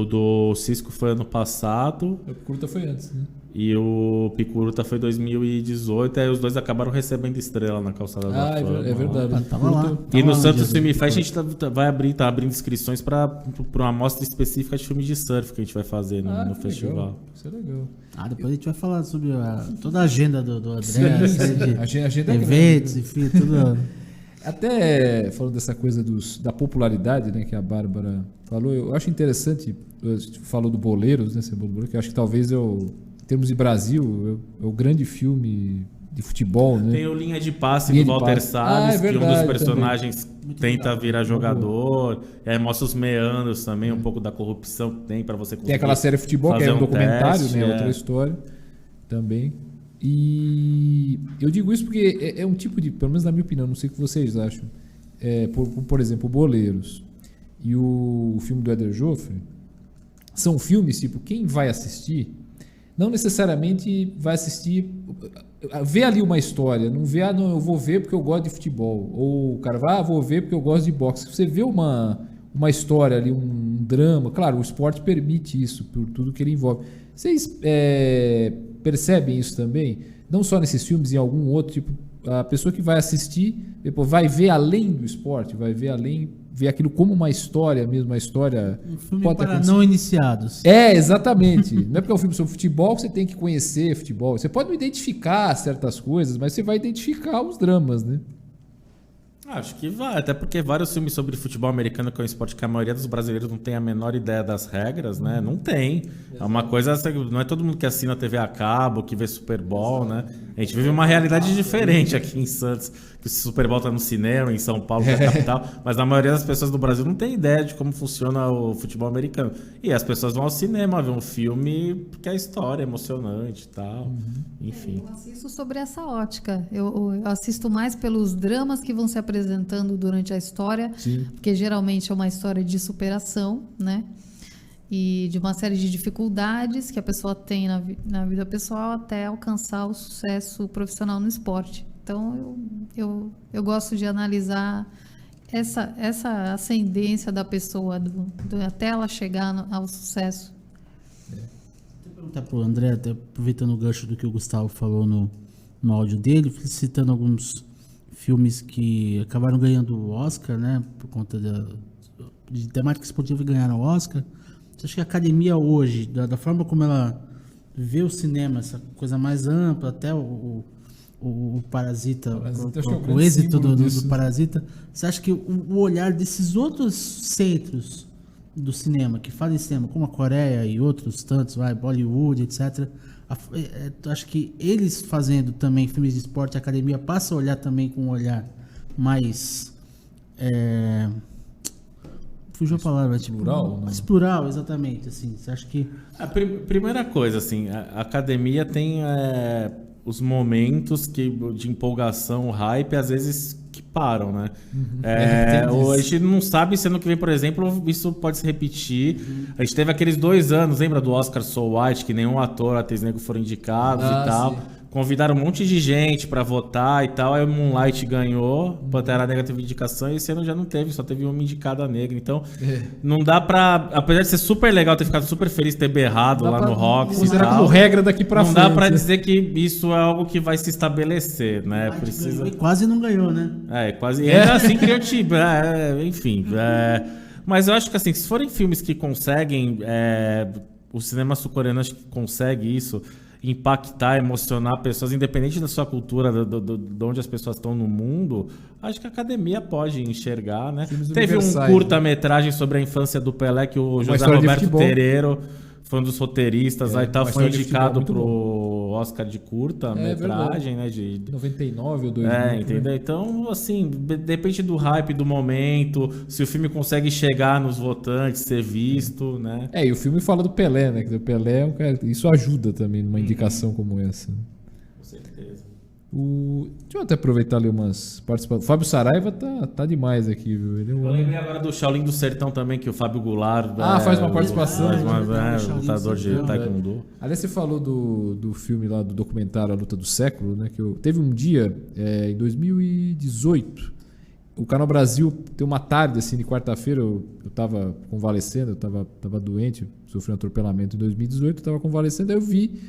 Speaker 5: do Cisco foi ano passado.
Speaker 2: O Picuruta foi antes, né?
Speaker 5: E o Picuruta foi 2018, aí os dois acabaram recebendo estrela na Calçada da Fama.
Speaker 2: É verdade.
Speaker 3: Tava lá.
Speaker 5: E no Santos Film Fest a gente tá abrindo inscrições para uma amostra específica de filmes de surf que a gente vai fazer no festival.
Speaker 2: Legal. Isso é legal.
Speaker 3: Depois a gente vai falar sobre toda a agenda do André,
Speaker 2: a agenda
Speaker 3: eventos, enfim, tudo.
Speaker 2: Até falando dessa coisa da popularidade, né, que a Bárbara falou, eu acho interessante, você falou do Boleiros, né, que eu acho que talvez em termos de Brasil, é o grande filme de futebol, né?
Speaker 5: Tem o Linha de Passe do Walter Salles,
Speaker 2: verdade,
Speaker 5: que um dos personagens
Speaker 2: também.
Speaker 5: tenta virar jogador, mostra os meandros também, um pouco da corrupção que tem para você conseguir.
Speaker 2: Tem aquela série Futebol, que é um documentário, né, outra história também. E eu digo isso porque é um tipo de, pelo menos na minha opinião, não sei o que vocês acham, por exemplo, o Boleiros e o filme do Éder Joffre, são filmes, tipo, quem vai assistir não necessariamente vai assistir, vê ali uma história, não vê, não, eu vou ver porque eu gosto de futebol, ou o cara vai, vou ver porque eu gosto de boxe. Você vê uma história ali, um drama, claro, o esporte permite isso, por tudo que ele envolve. Vocês percebem isso também? Não só nesses filmes, em algum outro, tipo, a pessoa que vai assistir, depois vai ver além do esporte, vai ver além, ver aquilo como uma história mesmo, uma história...
Speaker 3: Um filme para não iniciados.
Speaker 2: Exatamente. Não é porque é um filme sobre futebol que você tem que conhecer futebol. Você pode não identificar certas coisas, mas você vai identificar os dramas, né?
Speaker 5: Acho que vai, até porque vários filmes sobre futebol americano, que é um esporte que a maioria dos brasileiros não tem a menor ideia das regras, né? Não tem. É uma coisa, não é todo mundo que assina TV a cabo, que vê Super Bowl, né? A gente vive uma realidade diferente aqui em Santos, que o Super Bowl tá no cinema, em São Paulo, que é a capital, mas a maioria das pessoas do Brasil não tem ideia de como funciona o futebol americano. E as pessoas vão ao cinema ver um filme porque a história é emocionante e tal, enfim.
Speaker 4: Eu assisto sobre essa ótica. Eu assisto mais pelos dramas que vão se apresentando durante a história, sim, porque geralmente é uma história de superação, né? E de uma série de dificuldades que a pessoa tem na vida pessoal até alcançar o sucesso profissional no esporte. Então, eu gosto de analisar essa ascendência da pessoa até ela chegar ao sucesso.
Speaker 3: Vou perguntar para o André, até aproveitando o gancho do que o Gustavo falou no áudio dele, citando alguns filmes que acabaram ganhando o Oscar, né, por conta de temática esportiva e ganharam o Oscar. Você acha que a academia hoje, da forma como ela vê o cinema, essa coisa mais ampla, até o Parasita, o êxito do Parasita, você acha que o olhar desses outros centros do cinema, que fazem cinema, como a Coreia e outros tantos, Bollywood, etc., acho que eles fazendo também filmes de esporte, a academia passa a olhar também com um olhar mais... fugiu a palavra, tipo...
Speaker 2: Plural?
Speaker 3: Mais plural, exatamente, assim. Você acha que...
Speaker 5: A primeira coisa, assim, a academia tem os momentos de empolgação, hype, às vezes que param, né?
Speaker 3: Tem
Speaker 5: A gente não sabe se ano que vem, por exemplo, isso pode se repetir. A gente teve aqueles 2 anos, lembra do Oscar So White, que nenhum ator, atriz negro foram indicados e tal.
Speaker 2: Sim.
Speaker 5: Convidaram um monte de gente pra votar e tal. Aí o Moonlight ganhou, Pantera Negra teve indicação e esse ano já não teve, só teve uma indicada negra. Então, não dá pra. Apesar de ser super legal, ter ficado super feliz, ter berrado lá no Roxy e
Speaker 2: Considerar
Speaker 5: tal,
Speaker 2: como regra daqui pra
Speaker 5: não
Speaker 2: frente.
Speaker 5: dá pra dizer que isso é algo que vai se estabelecer, né? Precisa.
Speaker 3: E quase não ganhou, né?
Speaker 5: Quase. E ainda assim criou time. Enfim. Mas eu acho que assim, se forem filmes que conseguem. O cinema sul-coreano acho que consegue isso. Impactar, emocionar pessoas, independente da sua cultura, de onde as pessoas estão no mundo, acho que a academia pode enxergar, né? Teve um curta-metragem sobre a infância do Pelé que o José Roberto Tereiro foi um dos roteiristas, aí tal, foi indicado pro Oscar de curta-metragem, né? De
Speaker 2: 99 ou 2000.
Speaker 5: Entendeu? Então, assim, depende do hype do momento, se o filme consegue chegar nos votantes, ser visto, né?
Speaker 2: E o filme fala do Pelé, né? Que o Pelé é um cara, isso ajuda também numa indicação como essa.
Speaker 5: Com certeza.
Speaker 2: Deixa eu até aproveitar ali umas participações. O Fábio Saraiva tá demais aqui, viu? Ele é
Speaker 5: Eu lembrei agora do Shaolin do Sertão também, que o Fábio Goulart...
Speaker 2: faz uma participação.
Speaker 5: Lutador de taekwondo.
Speaker 2: Aliás, você falou do filme lá, do documentário A Luta do Século, né? Teve um dia, em 2018, o Canal Brasil tem uma tarde, assim, de quarta-feira, eu tava convalescendo, eu tava doente, sofri um atropelamento em 2018, eu tava convalescendo, aí eu vi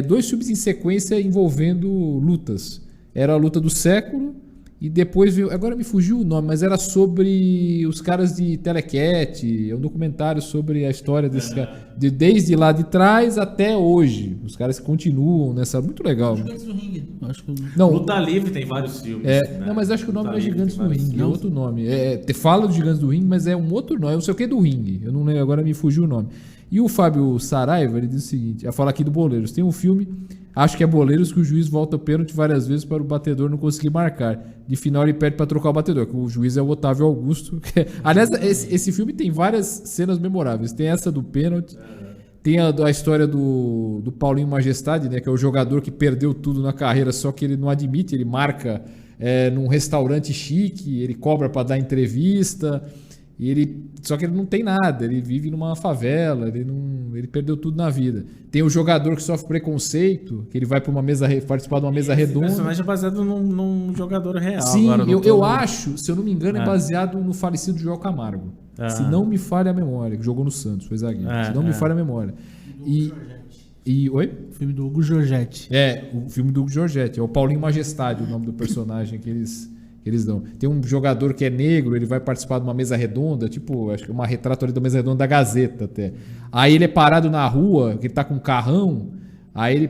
Speaker 2: 2 filmes em sequência envolvendo lutas. Era a Luta do Século e depois veio... Agora me fugiu o nome, mas era sobre os caras de Telecat. É um documentário sobre a história desses caras. Desde lá de trás até hoje. Os caras que continuam nessa... Muito legal.
Speaker 3: Gigantes do Ringue. Acho que...
Speaker 2: Não,
Speaker 5: Luta Livre tem vários filmes. Né?
Speaker 2: Não, mas acho que o nome
Speaker 5: Luta
Speaker 2: não é
Speaker 5: Livre
Speaker 2: Gigantes
Speaker 5: tem
Speaker 2: do
Speaker 5: vários
Speaker 2: Ringue. É
Speaker 5: filmes.
Speaker 2: outro nome. Fala dos Gigantes do Ringue, mas é um outro nome. É não sei o que do Ringue. Eu não lembro, agora me fugiu o nome. E o Fábio Saraiva, ele diz o seguinte, a falar aqui do Boleiros. Tem um filme, acho que é Boleiros, que o juiz volta pênalti várias vezes para o batedor não conseguir marcar. De final ele pede para trocar o batedor, que o juiz é o Otávio Augusto. Aliás, esse filme tem várias cenas memoráveis. Tem essa do pênalti, tem a história do Paulinho Majestade, né, que é o jogador que perdeu tudo na carreira, só que ele não admite, ele marca num restaurante chique, ele cobra para dar entrevista... Só que ele não tem nada, ele vive numa favela, ele perdeu tudo na vida. Tem o jogador que sofre preconceito, que ele vai para participar de uma mesa redonda.
Speaker 5: Esse personagem é baseado num jogador real.
Speaker 2: Sim,
Speaker 5: agora,
Speaker 2: eu acho, se eu não me engano, é baseado no falecido Joel Camargo. Se não me falha a memória, que jogou no Santos, foi zagueiro. Se não me falha a memória. Oi?
Speaker 3: O filme do Hugo Giorgetti.
Speaker 2: O filme do Hugo Giorgetti. É o Paulinho Majestade, o nome do personagem que eles dão. Tem um jogador que é negro, ele vai participar de uma mesa redonda, tipo, acho que uma retrato ali da mesa redonda da Gazeta até. Aí ele é parado na rua, que ele tá com um carrão, aí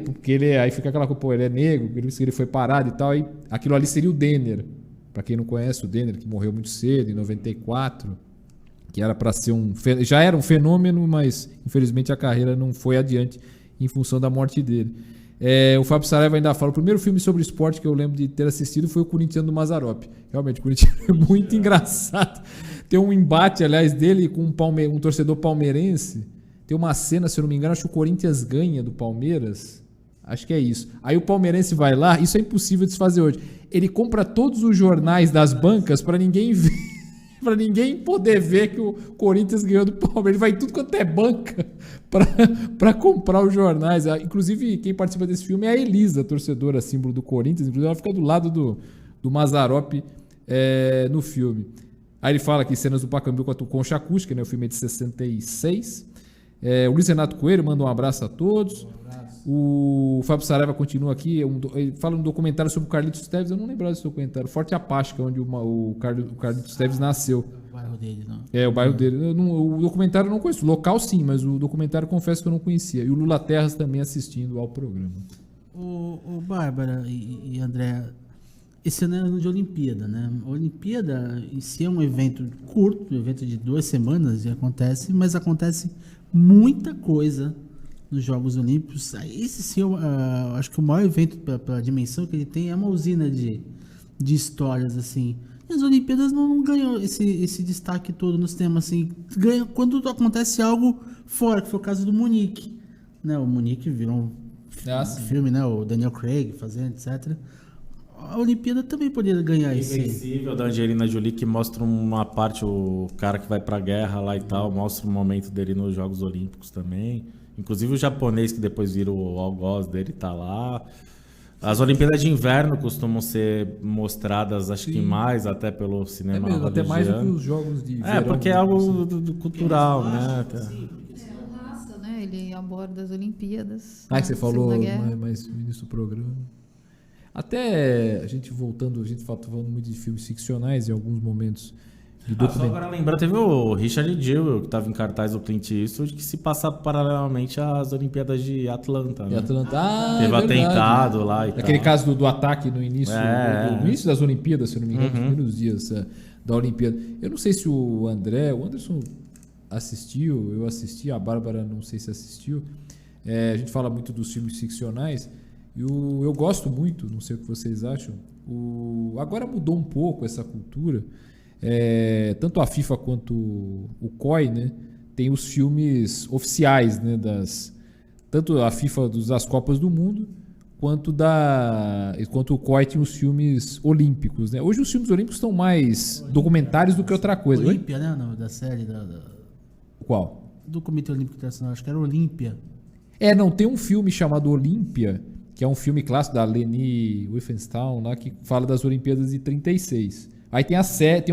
Speaker 2: fica aquela coisa, pô, ele é negro, ele foi parado e tal, aí aquilo ali seria o Denner. Pra quem não conhece, o Denner, que morreu muito cedo, em 94, que era para ser já era um fenômeno, mas infelizmente a carreira não foi adiante em função da morte dele. O Fábio Saraiva ainda fala, o primeiro filme sobre esporte que eu lembro de ter assistido foi o Corinthians do Mazzaropi. Realmente, o Corinthians é muito engraçado. Tem um embate, aliás, dele com um torcedor palmeirense. Tem uma cena, se eu não me engano, acho que o Corinthians ganha do Palmeiras. Acho que é isso. Aí o palmeirense vai lá, isso é impossível de se fazer hoje. Ele compra todos os jornais das bancas para ninguém ver. Para ninguém poder ver que o Corinthians ganhou do Palmeiras. Ele vai em tudo quanto é banca para comprar os jornais. Inclusive, quem participa desse filme é a Elisa, torcedora, símbolo do Corinthians. Inclusive, ela fica do lado do Mazzaropi no filme. Aí ele fala aqui cenas do Pacaembu com a Concha Acústica, né? O filme é de 66. O Luiz Renato Coelho manda um abraço a todos. O Fábio Saraiva continua aqui. Ele fala um documentário sobre o Carlitos Teves. Eu não lembro desse documentário. Forte Apache, onde o Carlitos Teves nasceu.
Speaker 3: O bairro dele, não.
Speaker 2: O bairro dele. O documentário eu não conheço. O local sim, mas o documentário confesso que eu não conhecia. E o Lula Terras também assistindo ao programa.
Speaker 3: O Bárbara e André, esse ano é ano de Olimpíada, né? A Olimpíada em si é um evento curto, um evento de 2 semanas, mas acontece muita coisa nos Jogos Olímpicos. Esse sim, acho que o maior evento pela dimensão que ele tem é uma usina de histórias, assim. E as Olimpíadas não ganham esse destaque todo nos temas, assim. Ganha quando acontece algo fora, que foi o caso do Munique. Né? O Munique virou um filme, né? O Daniel Craig fazendo, etc. A Olimpíada também poderia ganhar isso aí.
Speaker 5: Invencível da Angelina Jolie, que mostra uma parte, o cara que vai pra guerra lá e tal, mostra o momento dele nos Jogos Olímpicos também. Inclusive o japonês, que depois vira o algoz dele, tá lá. As Olimpíadas de Inverno costumam ser mostradas, acho que mais até pelo cinema
Speaker 2: mesmo, até mais do que
Speaker 5: hollywoodiano.
Speaker 2: os jogos de verão.
Speaker 5: Porque é algo do cultural, né?
Speaker 4: É o Raça, né? Ele aborda as Olimpíadas.
Speaker 2: Que você
Speaker 4: na
Speaker 2: falou
Speaker 4: Segunda Guerra.
Speaker 2: mais no início do programa. Até a gente voltando, a gente falando muito de filmes ficcionais em alguns momentos de
Speaker 5: Só
Speaker 2: documentário.
Speaker 5: agora lembrando, teve o Richard Jewell, que estava em cartaz do Clint Eastwood, que se passa paralelamente às Olimpíadas de Atlanta, né?
Speaker 2: Em Atlanta.
Speaker 5: Teve
Speaker 2: é verdade.
Speaker 5: atentado lá e
Speaker 2: Aquele
Speaker 5: tal.
Speaker 2: caso do ataque no início, no início das Olimpíadas, se eu não me engano, nos
Speaker 5: Uhum.
Speaker 2: primeiros dias da Olimpíada. Eu não sei se o Anderson assistiu, eu assisti, a Bárbara não sei se assistiu. A gente fala muito dos filmes ficcionais. Eu gosto muito, não sei o que vocês acham. Agora mudou um pouco essa cultura. Tanto a FIFA quanto o COI, né, tem os filmes oficiais, né, tanto a FIFA das Copas do Mundo quanto o COI tem os filmes olímpicos, né? Hoje os filmes olímpicos estão mais documentários do que outra coisa. Oi?
Speaker 3: Olímpia, né? O nome da série
Speaker 2: Qual?
Speaker 3: do Comitê Olímpico Internacional, acho que era Olímpia.
Speaker 2: Não, tem um filme chamado Olímpia, que é um filme clássico da Leni Riefenstahl, lá, que fala das Olimpíadas de 36. Aí tem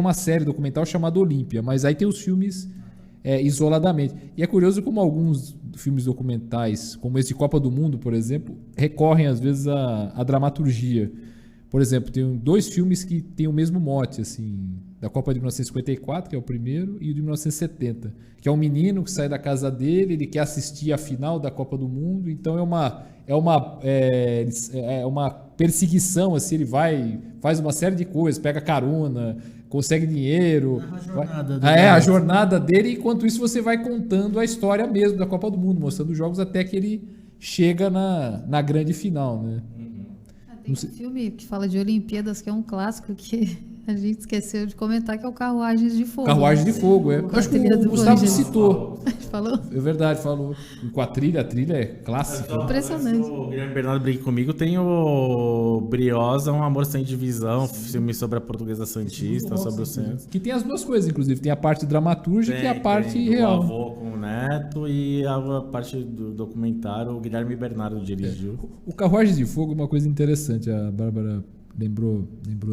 Speaker 2: uma série documental chamada Olímpia, mas aí tem os filmes isoladamente. E é curioso como alguns filmes documentais, como esse de Copa do Mundo, por exemplo, recorrem às vezes à dramaturgia. Por exemplo, tem 2 filmes que têm o mesmo mote, assim, da Copa de 1954, que é o primeiro, e o de 1970, que é um menino que sai da casa dele, ele quer assistir a final da Copa do Mundo, então é uma perseguição, assim, ele faz uma série de coisas, pega carona, consegue dinheiro. A jornada dele, enquanto isso você vai contando a história mesmo da Copa do Mundo, mostrando os jogos até que ele chega na grande final, né?
Speaker 4: Tem um filme que fala de Olimpíadas, que é um clássico que a gente esqueceu de comentar, que é o Carruagens de Fogo.
Speaker 2: Carruagem de Fogo, Eu acho que o Gustavo citou.
Speaker 4: Falou?
Speaker 2: É verdade, falou. E com a trilha é clássica.
Speaker 4: Impressionante.
Speaker 5: O Guilherme Bernardo brinca comigo. Tem o Briosa, Um Amor Sem Divisão, filme sobre a portuguesa santista, sobre o centro.
Speaker 2: Que tem as duas coisas, inclusive. Tem a parte dramatúrgica e a parte
Speaker 5: tem
Speaker 2: real.
Speaker 5: O avô com o neto e a parte do documentário, o Guilherme Bernardo dirigiu.
Speaker 2: O Carruagens de Fogo é uma coisa interessante. A Bárbara lembrou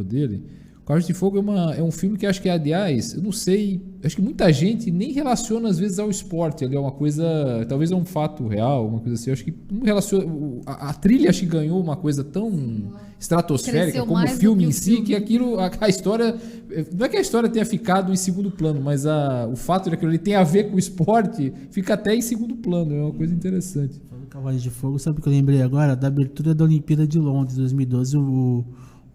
Speaker 2: dele. O Carruagens de Fogo é um filme que acho que, aliás, eu não sei, acho que muita gente nem relaciona às vezes ao esporte. Ele é uma coisa, talvez é um fato real, uma coisa assim. Eu acho que não relaciona. A trilha acho que ganhou uma coisa tão estratosférica
Speaker 4: Cresceu
Speaker 2: como o
Speaker 4: mais do
Speaker 2: filme
Speaker 4: que o
Speaker 2: em si,
Speaker 4: filme.
Speaker 2: que aquilo, a história. Não é que a história tenha ficado em segundo plano, mas o fato de que ele tem a ver com o esporte fica até em segundo plano. É uma coisa interessante.
Speaker 3: Falando Carruagens de Fogo, sabe o que eu lembrei agora? Da abertura da Olimpíada de Londres, 2012,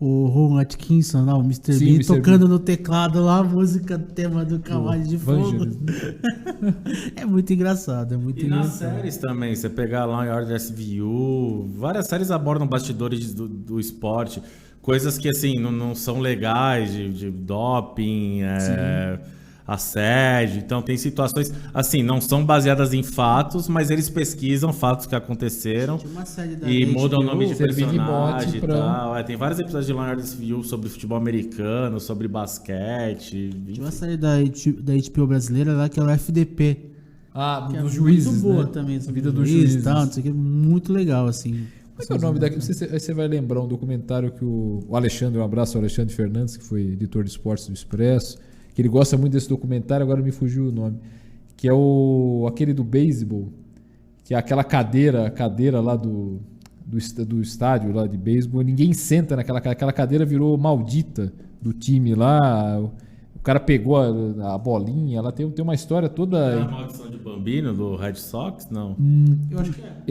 Speaker 3: o Ron Atkinson lá, o Mr.
Speaker 2: Sim,
Speaker 3: Bean,
Speaker 2: Mr.
Speaker 3: tocando no teclado lá a música tema do Carruagens de Fogo.
Speaker 2: Vangelis, né?
Speaker 3: É muito engraçado, é muito
Speaker 5: E nas
Speaker 3: engraçado.
Speaker 5: séries também, você pegar lá em Order SVU, várias séries abordam bastidores do esporte, coisas que assim não são legais, de doping, assédio. Então tem situações assim, não são baseadas em fatos, mas eles pesquisam fatos que aconteceram
Speaker 3: Tinha uma série da
Speaker 5: e
Speaker 3: HBO,
Speaker 5: mudam o nome de
Speaker 2: servir de
Speaker 5: personagem
Speaker 2: mote
Speaker 5: e
Speaker 2: pra-
Speaker 5: tal. Tem vários episódios de Law and Order SVU sobre futebol americano, sobre basquete.
Speaker 3: Tinha uma série da HBO brasileira lá que é o FDP. Que é
Speaker 2: Dos juízes,
Speaker 3: muito boa
Speaker 2: né?
Speaker 3: também,
Speaker 2: A
Speaker 3: sobre
Speaker 2: vida dos
Speaker 3: juízes
Speaker 2: juízes.
Speaker 3: e tal, não sei o que, muito legal, assim.
Speaker 2: Como é que é o nome daquele? Não sei se você vai lembrar um documentário que o Alexandre, um abraço ao Alexandre Fernandes, que foi editor de esportes do Expresso, que ele gosta muito desse documentário, agora me fugiu o nome, que é aquele do beisebol, que é aquela cadeira lá do estádio lá de beisebol, ninguém senta aquela cadeira, virou maldita do time lá. O cara pegou a bolinha, ela tem uma história toda.
Speaker 5: A maldição de Bambino do Red Sox? Não.
Speaker 3: Eu acho que é.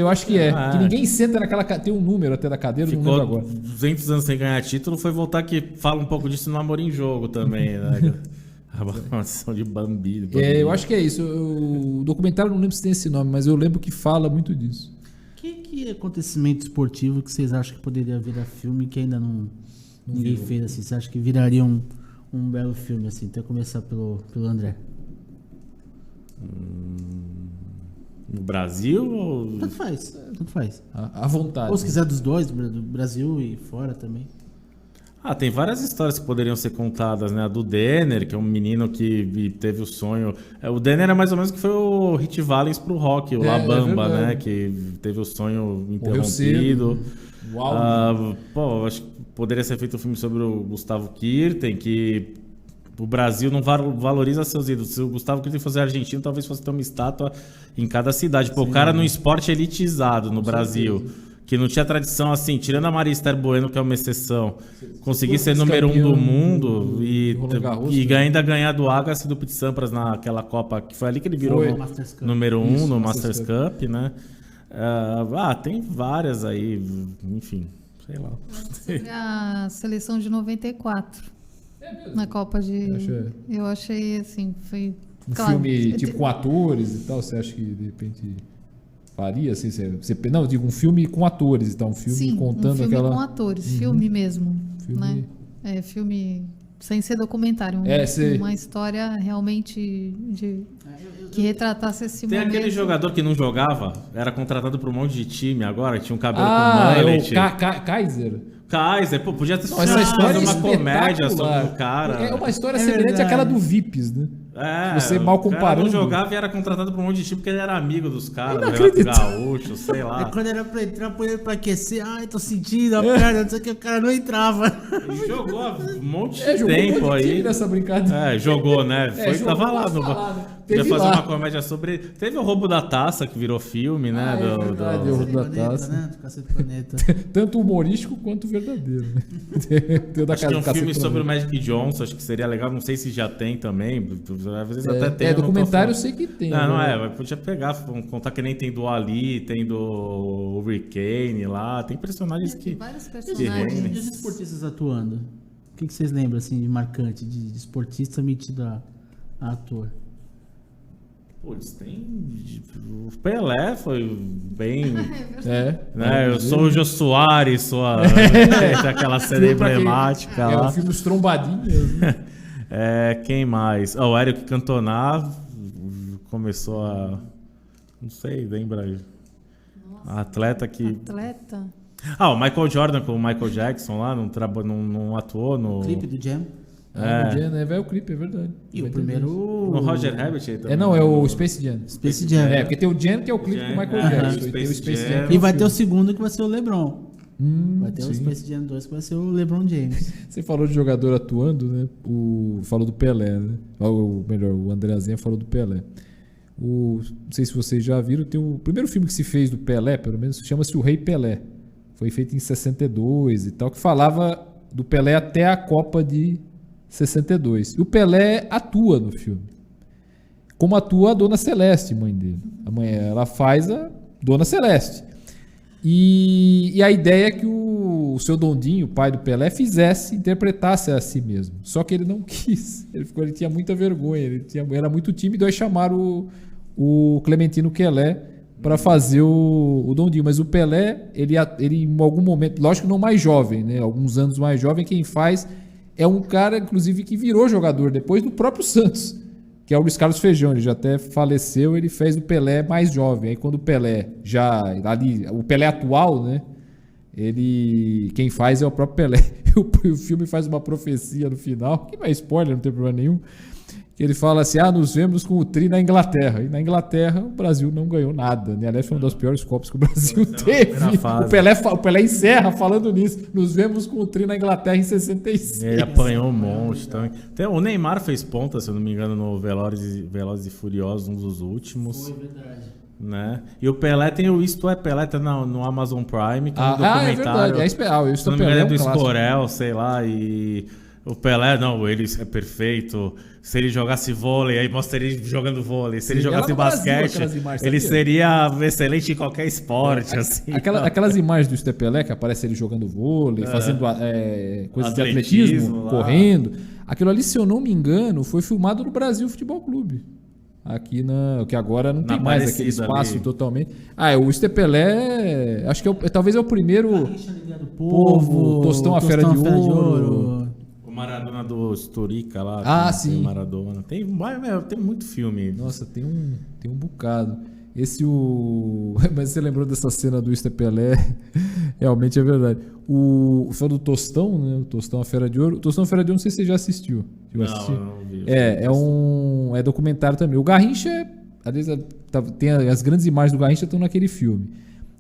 Speaker 2: Eu acho que é.
Speaker 5: Ah,
Speaker 2: Que ninguém senta naquela tem um número até da cadeira, não lembro
Speaker 5: Ficou
Speaker 2: agora.
Speaker 5: 200 anos sem ganhar título, foi voltar que fala um pouco disso no Amor em Jogo também, né? A maldição de Bambino.
Speaker 2: Eu acho que é isso. O documentário não lembro se tem esse nome, mas eu lembro que fala muito disso.
Speaker 3: Que acontecimento esportivo que vocês acham que poderia virar filme que ainda ninguém fez assim? Você acha que viraria um belo filme assim? Até começar pelo André.
Speaker 5: No Brasil ou...
Speaker 3: Tanto faz, tanto faz.
Speaker 2: À vontade.
Speaker 3: Ou se quiser dos dois, do Brasil e fora também.
Speaker 5: Tem várias histórias que poderiam ser contadas, né? A do Denner, que é um menino que teve o sonho... O Denner é mais ou menos que foi o Hit Valens pro rock, o La Bamba, né? Que teve o sonho interrompido. Acho que poderia ser feito um filme sobre o Gustavo Kuerten, que o Brasil não valoriza seus ídolos. Se o Gustavo Kuerten fosse argentino, talvez fosse ter uma estátua em cada cidade. O cara no esporte elitizado no Brasil... que não tinha tradição assim, tirando a Maria Esther Bueno, que é uma exceção, conseguir ser número 1 do mundo e ainda ganhar do Agassi e do Pete Sampras naquela Copa, que foi ali que ele virou número 1 no Masters Cup, né? Tem várias aí, enfim, sei lá.
Speaker 4: Sobre a seleção de 94, na Copa de... Eu achei, assim, foi...
Speaker 2: Um filme tipo com atores e tal, você acha que de repente... faria, assim, não, eu digo um filme com atores, então um filme contando
Speaker 4: um filme
Speaker 2: aquela...
Speaker 4: com atores, filme mesmo, né? Filme sem ser documentário, uma história realmente que retratasse esse
Speaker 5: Tem
Speaker 4: momento.
Speaker 5: aquele jogador que não jogava, era contratado por um monte de time agora, tinha um cabelo com mullet. Kaiser, podia ter sido
Speaker 2: essa história
Speaker 5: uma comédia sobre o cara.
Speaker 2: É uma história semelhante àquela do Vips, né? Você mal comparando. O cara
Speaker 5: não jogava e era contratado por um monte de time porque ele era amigo dos caras, do Renato Gaúcho, sei lá.
Speaker 3: Quando era pra entrar, põe ele pra aquecer, tô sentindo a perna, não sei o que, o cara não entrava.
Speaker 5: E jogou um monte de tempo aí.
Speaker 2: Nessa brincadeira.
Speaker 5: Jogou, né?
Speaker 2: Tava
Speaker 5: lá no... Podia fazer uma comédia sobre... Teve o roubo da taça, que virou filme, né?
Speaker 2: O roubo da taça.
Speaker 3: Né? Do Cacete Planeta.
Speaker 2: Tanto humorístico quanto verdadeiro. Né?
Speaker 5: Acho que tem um filme sobre o Magic Johnson, acho que seria legal. Não sei se já tem também. Às vezes até tem.
Speaker 2: Documentário eu sei que tem.
Speaker 5: Mas podia pegar, contar que nem tem do Ali, tem do Rick Kane lá. Tem personagens que...
Speaker 4: Tem vários personagens.
Speaker 3: E os esportistas atuando? O que vocês lembram, assim, de marcante, de esportista metido a ator?
Speaker 5: Tem... O Pelé foi bem...
Speaker 2: né?
Speaker 5: Eu sou o Jô Soares, aquela cena emblemática lá.
Speaker 2: É um filme Os Trombadinhas. Né?
Speaker 5: Quem mais? O Eric Cantona começou a... Não sei, lembra aí. Atleta. O Michael Jordan com o Michael Jackson lá, não atuou no...
Speaker 3: O clipe do Jam.
Speaker 2: É o clipe, é verdade.
Speaker 3: E o primeiro...
Speaker 5: No Roger Rabbit aí também.
Speaker 2: É o Space Jam.
Speaker 3: Space Jam.
Speaker 2: Porque tem o Jam, que é o clipe do Michael Jackson.
Speaker 5: Tem o Space
Speaker 2: Jam.
Speaker 3: E vai ter o segundo, que vai ser o LeBron. Vai ter o Space Jam 2, que vai ser o LeBron James.
Speaker 2: Você falou de jogador atuando, né? Falou do Pelé, né? O Andreazinha falou do Pelé. Não sei se vocês já viram, tem o primeiro filme que se fez do Pelé, pelo menos, chama-se O Rei Pelé. Foi feito em 62 e tal, que falava do Pelé até a Copa de 62. E o Pelé atua no filme. Como atua a Dona Celeste, mãe dele. A mãe, ela faz a Dona Celeste. E a ideia é que o seu Dondinho, o pai do Pelé, interpretasse a si mesmo. Só que ele não quis. Ele tinha muita vergonha. Era muito tímido. Aí chamaram o Clementino Quelé para fazer o Dondinho. Mas o Pelé, ele em algum momento, lógico que não mais jovem, né? Alguns anos mais jovem, quem faz é um cara, inclusive, que virou jogador depois do próprio Santos, que é o Luiz Carlos Feijão. Ele já até faleceu, ele fez o Pelé mais jovem. Aí quando o Pelé o Pelé atual, né? Quem faz é o próprio Pelé. O filme faz uma profecia no final, que não é spoiler, não tem problema nenhum, que ele fala assim, nos vemos com o Tri na Inglaterra. E na Inglaterra o Brasil não ganhou nada, né? Aliás, foi uma das piores Copas que o Brasil teve. O Pelé encerra falando nisso. Nos vemos com o Tri na Inglaterra em 66.
Speaker 5: Ele apanhou um monte também. O Neymar fez ponta, se eu não me engano, no Velozes e Furiosos, um dos últimos. Foi verdade. Né? E o Pelé tem o Isto é Pelé, tá no Amazon Prime, que é um documentário.
Speaker 2: É verdade.
Speaker 5: Se não me engano, é do Escorel, sei lá, e... O Pelé, ele é perfeito. Se ele jogasse vôlei, aí mostra ele jogando vôlei. Se ele jogasse basquete, ele seria excelente em qualquer esporte. Assim,
Speaker 2: aquelas imagens do Isto é Pelé, que aparece ele jogando vôlei, fazendo coisas de atletismo, correndo. Aquilo ali, se eu não me engano, foi filmado no Brasil Futebol Clube. Aqui que agora não tem mais aquele espaço ali. Totalmente. O Isto é Pelé, acho que talvez é o primeiro. Povo, Tostão a Fera de Ouro.
Speaker 5: Maradona do Storica lá.
Speaker 2: Sim.
Speaker 5: Maradona. Tem muito filme.
Speaker 2: Nossa, tem um bocado. Mas você lembrou dessa cena do Mr. Pelé? Realmente é verdade. O fã do Tostão, né? O Tostão, a Fera de Ouro. O Tostão, a Fera de Ouro, não sei se você já assistiu.
Speaker 5: Não vi.
Speaker 2: É documentário também. O Garrincha, às vezes, tem as grandes imagens do Garrincha estão naquele filme,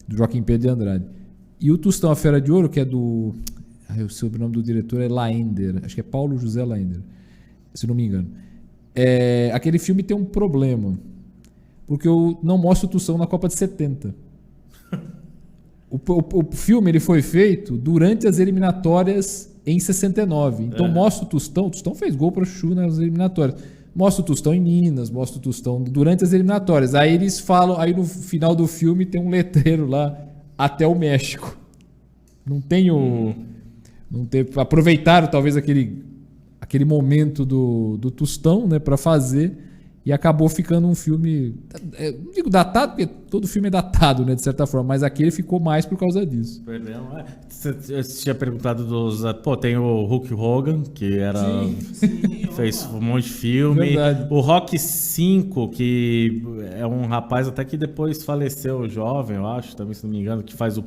Speaker 2: do Joaquim Pedro de Andrade. E o Tostão, a Fera de Ouro, que é do... o sobrenome do diretor é Laender. Acho que é Paulo José Laender, se não me engano. Aquele filme tem um problema. Porque eu não mostro o Tostão na Copa de 70. O filme ele foi feito durante as eliminatórias em 69. Então mostra o Tostão. O Tostão fez gol para o Chuchu nas eliminatórias. Mostra o Tostão em Minas, mostra o Tostão durante as eliminatórias. Aí eles falam, aí no final do filme tem um letreiro lá, até o México. Não tem aproveitaram talvez aquele momento do Tostão, né, para fazer. E acabou ficando um filme, não digo datado, porque todo filme é datado, né, de certa forma, mas aquele ficou mais por causa disso.
Speaker 5: Perdão, Você tinha perguntado dos... tem o Hulk Hogan, que fez um monte de filme.
Speaker 2: Verdade.
Speaker 5: O Rock 5, que é um rapaz até que depois faleceu jovem, eu acho, também, se não me engano, que faz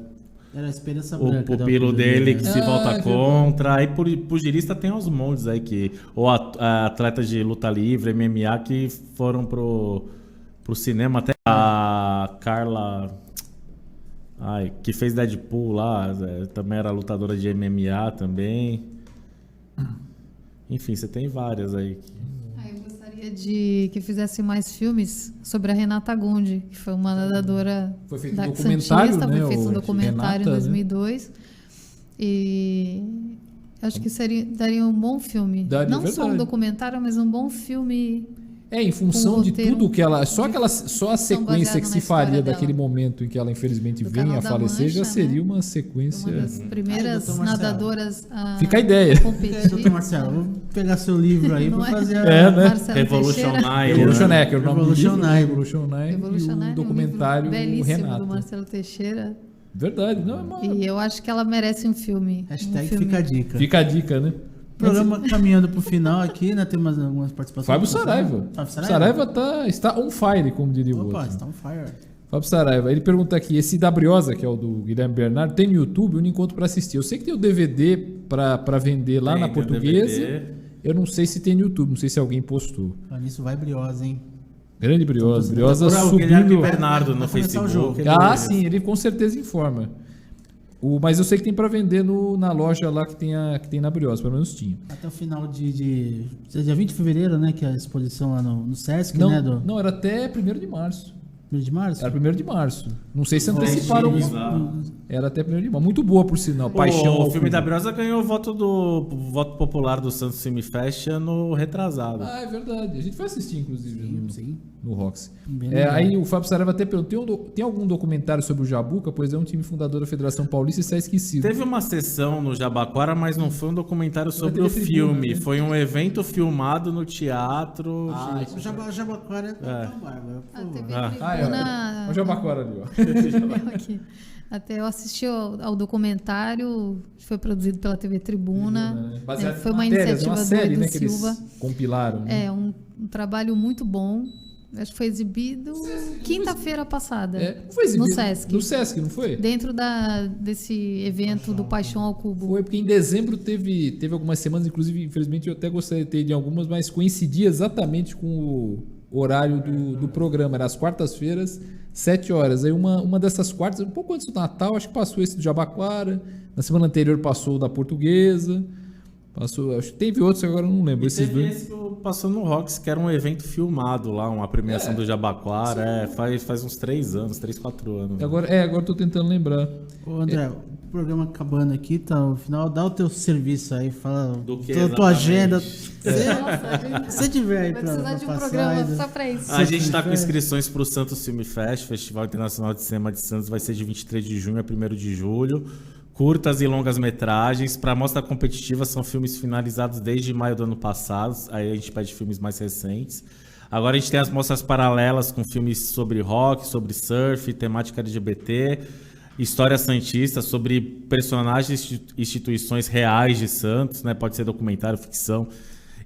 Speaker 3: Era a Esperança
Speaker 5: o
Speaker 3: Branca.
Speaker 5: pupilo dele que se volta
Speaker 2: é
Speaker 5: contra. Aí pugilista tem uns montes aí ou atletas de luta livre, MMA, que foram pro cinema. Até a Carla, que fez Deadpool lá, também era lutadora de MMA também. Enfim, você tem várias aí.
Speaker 4: Eu gostaria de que fizesse mais filmes sobre a Renata Gundi, que foi uma nadadora
Speaker 2: Foi feito
Speaker 4: da
Speaker 2: um documentário,
Speaker 4: Santista,
Speaker 2: né,
Speaker 4: foi feito um
Speaker 2: o
Speaker 4: documentário
Speaker 2: Renata,
Speaker 4: em 2002. E acho que daria um bom filme.
Speaker 2: Daria,
Speaker 4: não só um
Speaker 2: verdade.
Speaker 4: documentário, mas um bom filme.
Speaker 2: Em função de
Speaker 4: roteiro
Speaker 2: tudo que ela... Só a sequência
Speaker 4: baseado
Speaker 2: que
Speaker 4: na
Speaker 2: se faria
Speaker 4: história
Speaker 2: daquele
Speaker 4: dela.
Speaker 2: momento em que ela infelizmente
Speaker 4: Do
Speaker 2: venha
Speaker 4: Canal
Speaker 2: a
Speaker 4: da
Speaker 2: falecer, já
Speaker 4: Mancha,
Speaker 2: seria
Speaker 4: né?
Speaker 2: uma sequência...
Speaker 4: Uma das primeiras
Speaker 3: Doutor Marcelo.
Speaker 4: nadadoras a
Speaker 2: Fica a ideia.
Speaker 4: competir.
Speaker 3: Doutor Marcelo, vou pegar seu livro aí
Speaker 4: Não
Speaker 3: para
Speaker 4: é?
Speaker 3: fazer
Speaker 2: É, né?
Speaker 4: Marcelo
Speaker 5: Revolution
Speaker 4: Teixeira.
Speaker 5: 9.
Speaker 2: Revolution
Speaker 5: né?
Speaker 2: Nine, o nome do
Speaker 3: Revolution
Speaker 2: livro,
Speaker 3: Nine.
Speaker 2: Revolution Nine,
Speaker 4: Revolution
Speaker 2: e
Speaker 4: Nine,
Speaker 2: o
Speaker 4: um
Speaker 2: documentário
Speaker 4: livro belíssimo
Speaker 2: Renata.
Speaker 4: do Marcelo Teixeira.
Speaker 2: Verdade, não é uma...
Speaker 4: E eu acho que ela merece um filme.
Speaker 3: Hashtag
Speaker 4: um filme.
Speaker 3: fica a dica.
Speaker 2: Fica a dica, né?
Speaker 3: Programa caminhando pro final aqui, né? Tem algumas participações.
Speaker 2: Fábio Saraiva.
Speaker 3: Fábio
Speaker 2: Saraiva está on fire, como diria o
Speaker 3: Opa,
Speaker 2: outro.
Speaker 3: está on fire.
Speaker 2: Fábio Saraiva, ele pergunta aqui, esse da Briosa, que é o do Guilherme Bernardo, tem no YouTube, eu não encontro para assistir. Eu sei que tem o DVD para vender lá
Speaker 5: Tem,
Speaker 2: na
Speaker 5: tem o
Speaker 2: Portuguesa.
Speaker 5: DVD.
Speaker 2: Eu não sei se tem no YouTube, não sei se alguém postou.
Speaker 3: Falando nisso, vai Briosa, hein?
Speaker 2: Grande Briosa. Briosa
Speaker 5: Procura o Guilherme
Speaker 2: subindo...
Speaker 5: Bernardo no
Speaker 3: Vai começar o
Speaker 5: Facebook.
Speaker 3: jogo.
Speaker 2: Ah, sim, ele com certeza informa. Mas eu sei que tem para vender na loja lá que tem na Briosa, pelo menos tinha.
Speaker 3: Até o final dia 20 de fevereiro, né? Que é a exposição lá no Sesc,
Speaker 2: Não,
Speaker 3: né?
Speaker 2: não, era até 1º de março.
Speaker 3: 1 de março?
Speaker 2: Era 1º de março. Não sei se anteciparam.
Speaker 5: times lá.
Speaker 2: Era até 1º de março. Muito boa, por sinal. Paixão.
Speaker 5: O
Speaker 2: ao
Speaker 5: filme
Speaker 2: Cubo.
Speaker 5: da Briosa ganhou o voto popular do Santos Film Fest no retrasado.
Speaker 2: Ah, é verdade. A gente vai assistir, inclusive,
Speaker 3: Sim.
Speaker 2: no Roxy.
Speaker 3: Bem legal.
Speaker 2: Aí o Fábio Saraiva até perguntou, tem algum documentário sobre o Jabuca? Pois é um time fundador da Federação Paulista e está esquecido.
Speaker 5: Teve uma sessão no Jabaquara, mas não foi um documentário sobre o
Speaker 2: TV
Speaker 5: filme.
Speaker 2: Tribuna, né?
Speaker 5: Foi um evento filmado no teatro.
Speaker 3: O Jabaquara tá bárbaro.
Speaker 4: A TV
Speaker 2: Olha o
Speaker 4: Tribuna.
Speaker 2: Jabaquara ali, ó.
Speaker 4: Aqui. Até eu assisti ao documentário, que foi produzido pela TV Tribuna.
Speaker 2: Baseado
Speaker 4: Foi
Speaker 2: em
Speaker 4: uma
Speaker 2: matérias,
Speaker 4: iniciativa
Speaker 2: uma
Speaker 4: do
Speaker 2: série,
Speaker 4: Edu
Speaker 2: né, que
Speaker 4: Silva.
Speaker 2: eles compilaram. Né?
Speaker 4: É um trabalho muito bom. Acho que foi exibido quinta-feira passada.
Speaker 2: Não foi exibido
Speaker 4: no Sesc.
Speaker 2: No Sesc, não foi?
Speaker 4: Dentro desse evento do Paixão ao Cubo.
Speaker 2: Foi, porque em dezembro teve algumas semanas, inclusive, infelizmente, eu até gostaria de ter ido em algumas, mas coincidia exatamente com o horário do programa. Era às quartas-feiras, 7 horas. Aí uma dessas quartas, um pouco antes do Natal, acho que passou esse do Jabaquara. Na semana anterior passou o da Portuguesa. Passou, acho que teve outros, agora eu não lembro.
Speaker 5: E
Speaker 2: Esses
Speaker 5: teve
Speaker 2: dois.
Speaker 5: esse que passou no Rox, que era um evento filmado lá, uma premiação do Jabaquara. Faz uns 3 anos, 3, 4 anos. né?
Speaker 2: Agora eu tô tentando lembrar.
Speaker 3: Ô, André, o programa acabando aqui, tá no final. Dá o teu serviço aí, fala
Speaker 5: Do que
Speaker 3: tua
Speaker 5: exatamente?
Speaker 3: agenda.
Speaker 4: Nossa,
Speaker 3: Se você tiver aí
Speaker 4: vai
Speaker 3: pra
Speaker 4: precisar de um
Speaker 3: passar
Speaker 4: programa
Speaker 3: ainda.
Speaker 4: só pra isso.
Speaker 5: A gente está com inscrições para o Santos Film Fest, Festival Internacional de Cinema de Santos, vai ser de 23 de junho a 1º de julho. Curtas e longas metragens. Para a mostra competitiva, são filmes finalizados desde maio do ano passado. Aí a gente pede filmes mais recentes. Agora a gente tem as mostras paralelas com filmes sobre rock, sobre surf, temática LGBT, história santista, sobre personagens e instituições reais de Santos, né? Pode ser documentário, ficção.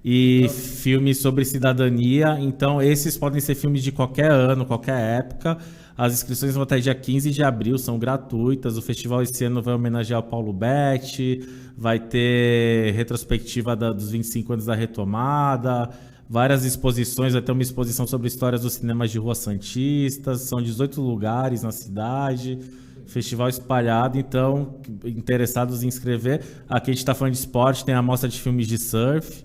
Speaker 5: e filmes sobre cidadania. Então, esses podem ser filmes de qualquer ano, qualquer época. As inscrições vão até dia 15 de abril, são gratuitas. O festival esse ano vai homenagear o Paulo Betti, vai ter retrospectiva dos 25 anos da retomada, várias exposições, vai ter uma exposição sobre histórias dos cinemas de rua santistas, são 18 lugares na cidade, festival espalhado, então, interessados em inscrever. Aqui a gente está falando de esporte, tem a mostra de filmes de surf,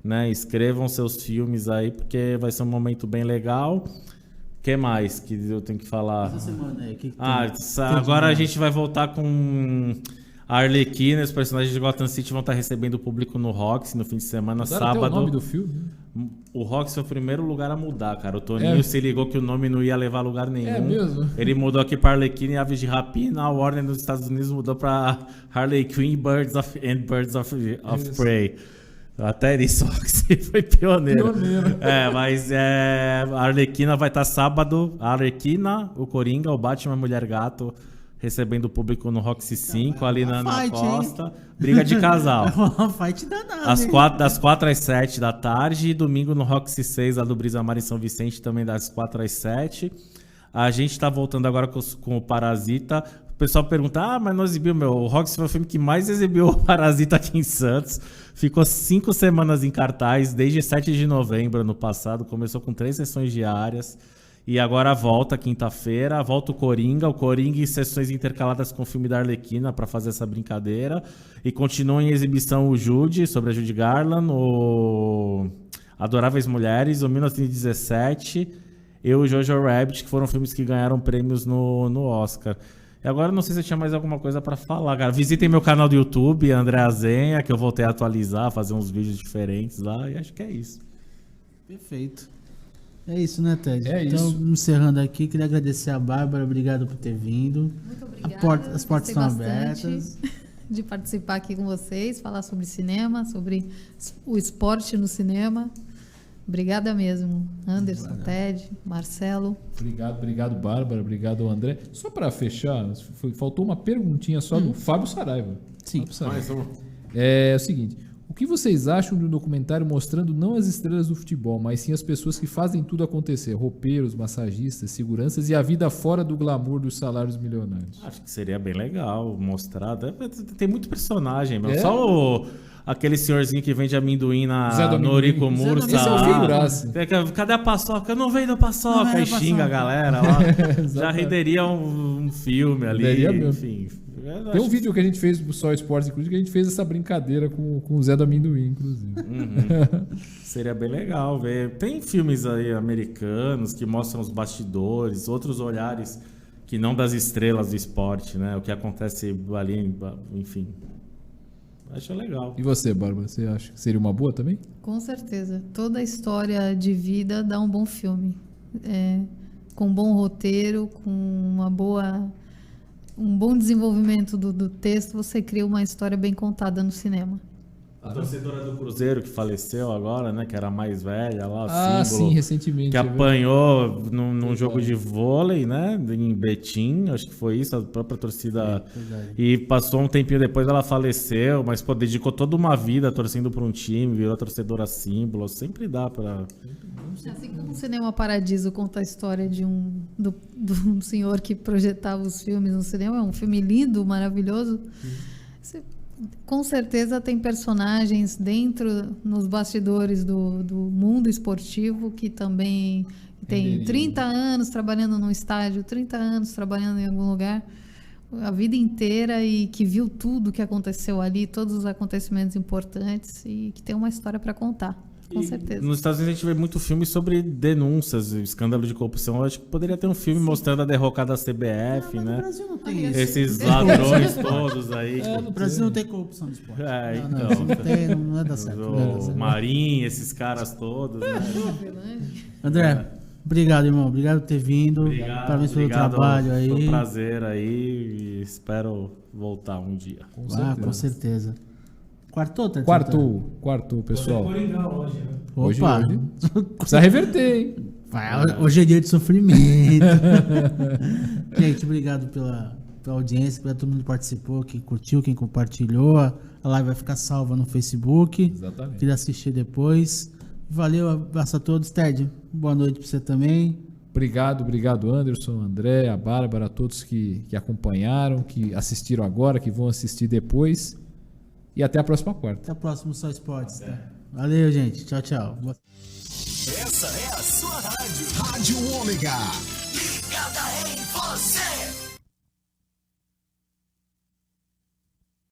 Speaker 5: né? Escrevam seus filmes aí, porque vai ser um momento bem legal. O que mais que eu tenho que falar?
Speaker 3: Essa semana aí,
Speaker 5: Agora a gente vai voltar com a Arlequina, os personagens de Gotham City vão estar recebendo o público no Roxy no fim de semana, sábado.
Speaker 2: Até o nome do filme?
Speaker 5: O Roxy foi o primeiro lugar a mudar, cara. O Toninho se ligou que o nome não ia levar a lugar nenhum.
Speaker 2: É mesmo?
Speaker 5: Ele mudou aqui para Arlequina e Aves de Rapina. A Warner nos Estados Unidos mudou para Harley Quinn Birds of Prey. Até nisso Roxy foi pioneiro. Mas a Arlequina vai estar sábado. A Arlequina, o Coringa, o Batman, a Mulher Gato, recebendo o público no Roxy 5, ali na Costa. Hein? Briga de casal.
Speaker 3: Uma fight danada.
Speaker 5: Das 4 às 7 da tarde. E domingo no Roxy 6, lá do Brisa Mar em São Vicente, também das 4 às 7. A gente tá voltando agora com o Parasita. O pessoal pergunta, mas não exibiu o Roxy foi o filme que mais exibiu o Parasita aqui em Santos. Ficou 5 semanas em cartaz, desde 7 de novembro ano passado. Começou com 3 sessões diárias. E agora volta quinta-feira, volta o Coringa em sessões intercaladas com o filme da Arlequina para fazer essa brincadeira. E continua em exibição o Judy, sobre a Judy Garland, o Adoráveis Mulheres, o 1917 e o Jojo Rabbit, que foram filmes que ganharam prêmios no Oscar. E agora não sei se eu tinha mais alguma coisa para falar, cara. Visitem meu canal do YouTube, André Azenha, que eu voltei a atualizar, fazer uns vídeos diferentes lá, e acho que é isso.
Speaker 3: Perfeito. É isso, né, Ted?
Speaker 2: Então,
Speaker 3: encerrando aqui, queria agradecer a Bárbara, obrigado por ter vindo.
Speaker 4: Muito obrigada.
Speaker 3: As portas estão abertas.
Speaker 4: De participar aqui com vocês, falar sobre cinema, sobre o esporte no cinema. Obrigada mesmo, Anderson, Ted, Marcelo.
Speaker 2: Obrigado, Bárbara. Obrigado, André. Só para fechar, faltou uma perguntinha só do Fábio Saraiva.
Speaker 3: Sim.
Speaker 2: É o seguinte: o que vocês acham de um documentário mostrando não as estrelas do futebol, mas sim as pessoas que fazem tudo acontecer? Roupeiros, massagistas, seguranças e a vida fora do glamour dos salários milionários.
Speaker 5: Acho que seria bem legal mostrar. Tem muito personagem, meu. Só aquele senhorzinho que vende amendoim no Eurico Muro.
Speaker 2: Esse é o figuraça.
Speaker 5: Cadê a paçoca? Eu não vendo paçoca. E xinga a galera lá. Já renderia um filme ali. Enfim.
Speaker 2: Tem um vídeo que a gente fez do Só Esportes, inclusive, que a gente fez essa brincadeira com o Zé do Amendoim, inclusive.
Speaker 5: Seria bem legal ver. Tem filmes aí americanos que mostram os bastidores, outros olhares que não das estrelas do esporte, né? O que acontece ali, enfim. Acho legal.
Speaker 2: E você, Bárbara, você acha que seria uma boa também?
Speaker 4: Com certeza. Toda a história de vida dá um bom filme. Com um bom roteiro, com um bom desenvolvimento do texto, você cria uma história bem contada no cinema.
Speaker 5: A torcedora do Cruzeiro que faleceu agora, né? Que era a mais velha lá,
Speaker 2: símbolo, sim, recentemente.
Speaker 5: Que apanhou num jogo de vôlei, né? Em Betim, acho que foi isso, a própria torcida. E passou um tempinho depois, ela faleceu, mas dedicou toda uma vida torcendo para um time, virou torcedora símbolo. Sempre dá para.
Speaker 4: Assim como o Cinema Paradiso conta a história de um senhor que projetava os filmes no cinema, é um filme lindo, maravilhoso. Com certeza tem personagens nos bastidores do mundo esportivo que também tem 30 anos trabalhando num estádio, 30 anos trabalhando em algum lugar, a vida inteira, e que viu tudo que aconteceu ali, todos os acontecimentos importantes, e que tem uma história para contar. Com certeza.
Speaker 5: Nos Estados Unidos a gente vê muito filme sobre denúncias, escândalo de corrupção. Eu acho que poderia ter um filme mostrando a derrocada da CBF, né?
Speaker 3: No Brasil não tem isso.
Speaker 5: Esses ladrões todos aí.
Speaker 3: No Brasil não tem corrupção no esporte.
Speaker 5: Então.
Speaker 3: Não vai dar certo.
Speaker 5: O Marinho, esses caras todos, né?
Speaker 3: André, obrigado, irmão. Obrigado por ter vindo. Parabéns pelo trabalho aí.
Speaker 5: Foi um prazer aí e espero voltar um dia.
Speaker 3: Com certeza. Quartou,
Speaker 2: pessoal.
Speaker 5: Hoje, né?
Speaker 2: Hoje. Precisa reverter, hein?
Speaker 3: Hoje é dia de sofrimento. Gente, obrigado pela audiência, para todo mundo que participou, quem curtiu, quem compartilhou. A live vai ficar salva no Facebook.
Speaker 2: Exatamente.
Speaker 3: Queria assistir depois. Valeu, abraço a todos. Ted, boa noite para você também.
Speaker 2: Obrigado Anderson, André, a Bárbara, a todos que acompanharam, que assistiram agora, que vão assistir depois. E até a próxima quarta.
Speaker 3: Até o próximo Só Esportes. Tá? Valeu, gente. Tchau, tchau.
Speaker 1: Essa é a sua rádio. Rádio Ômega. Ligada em você.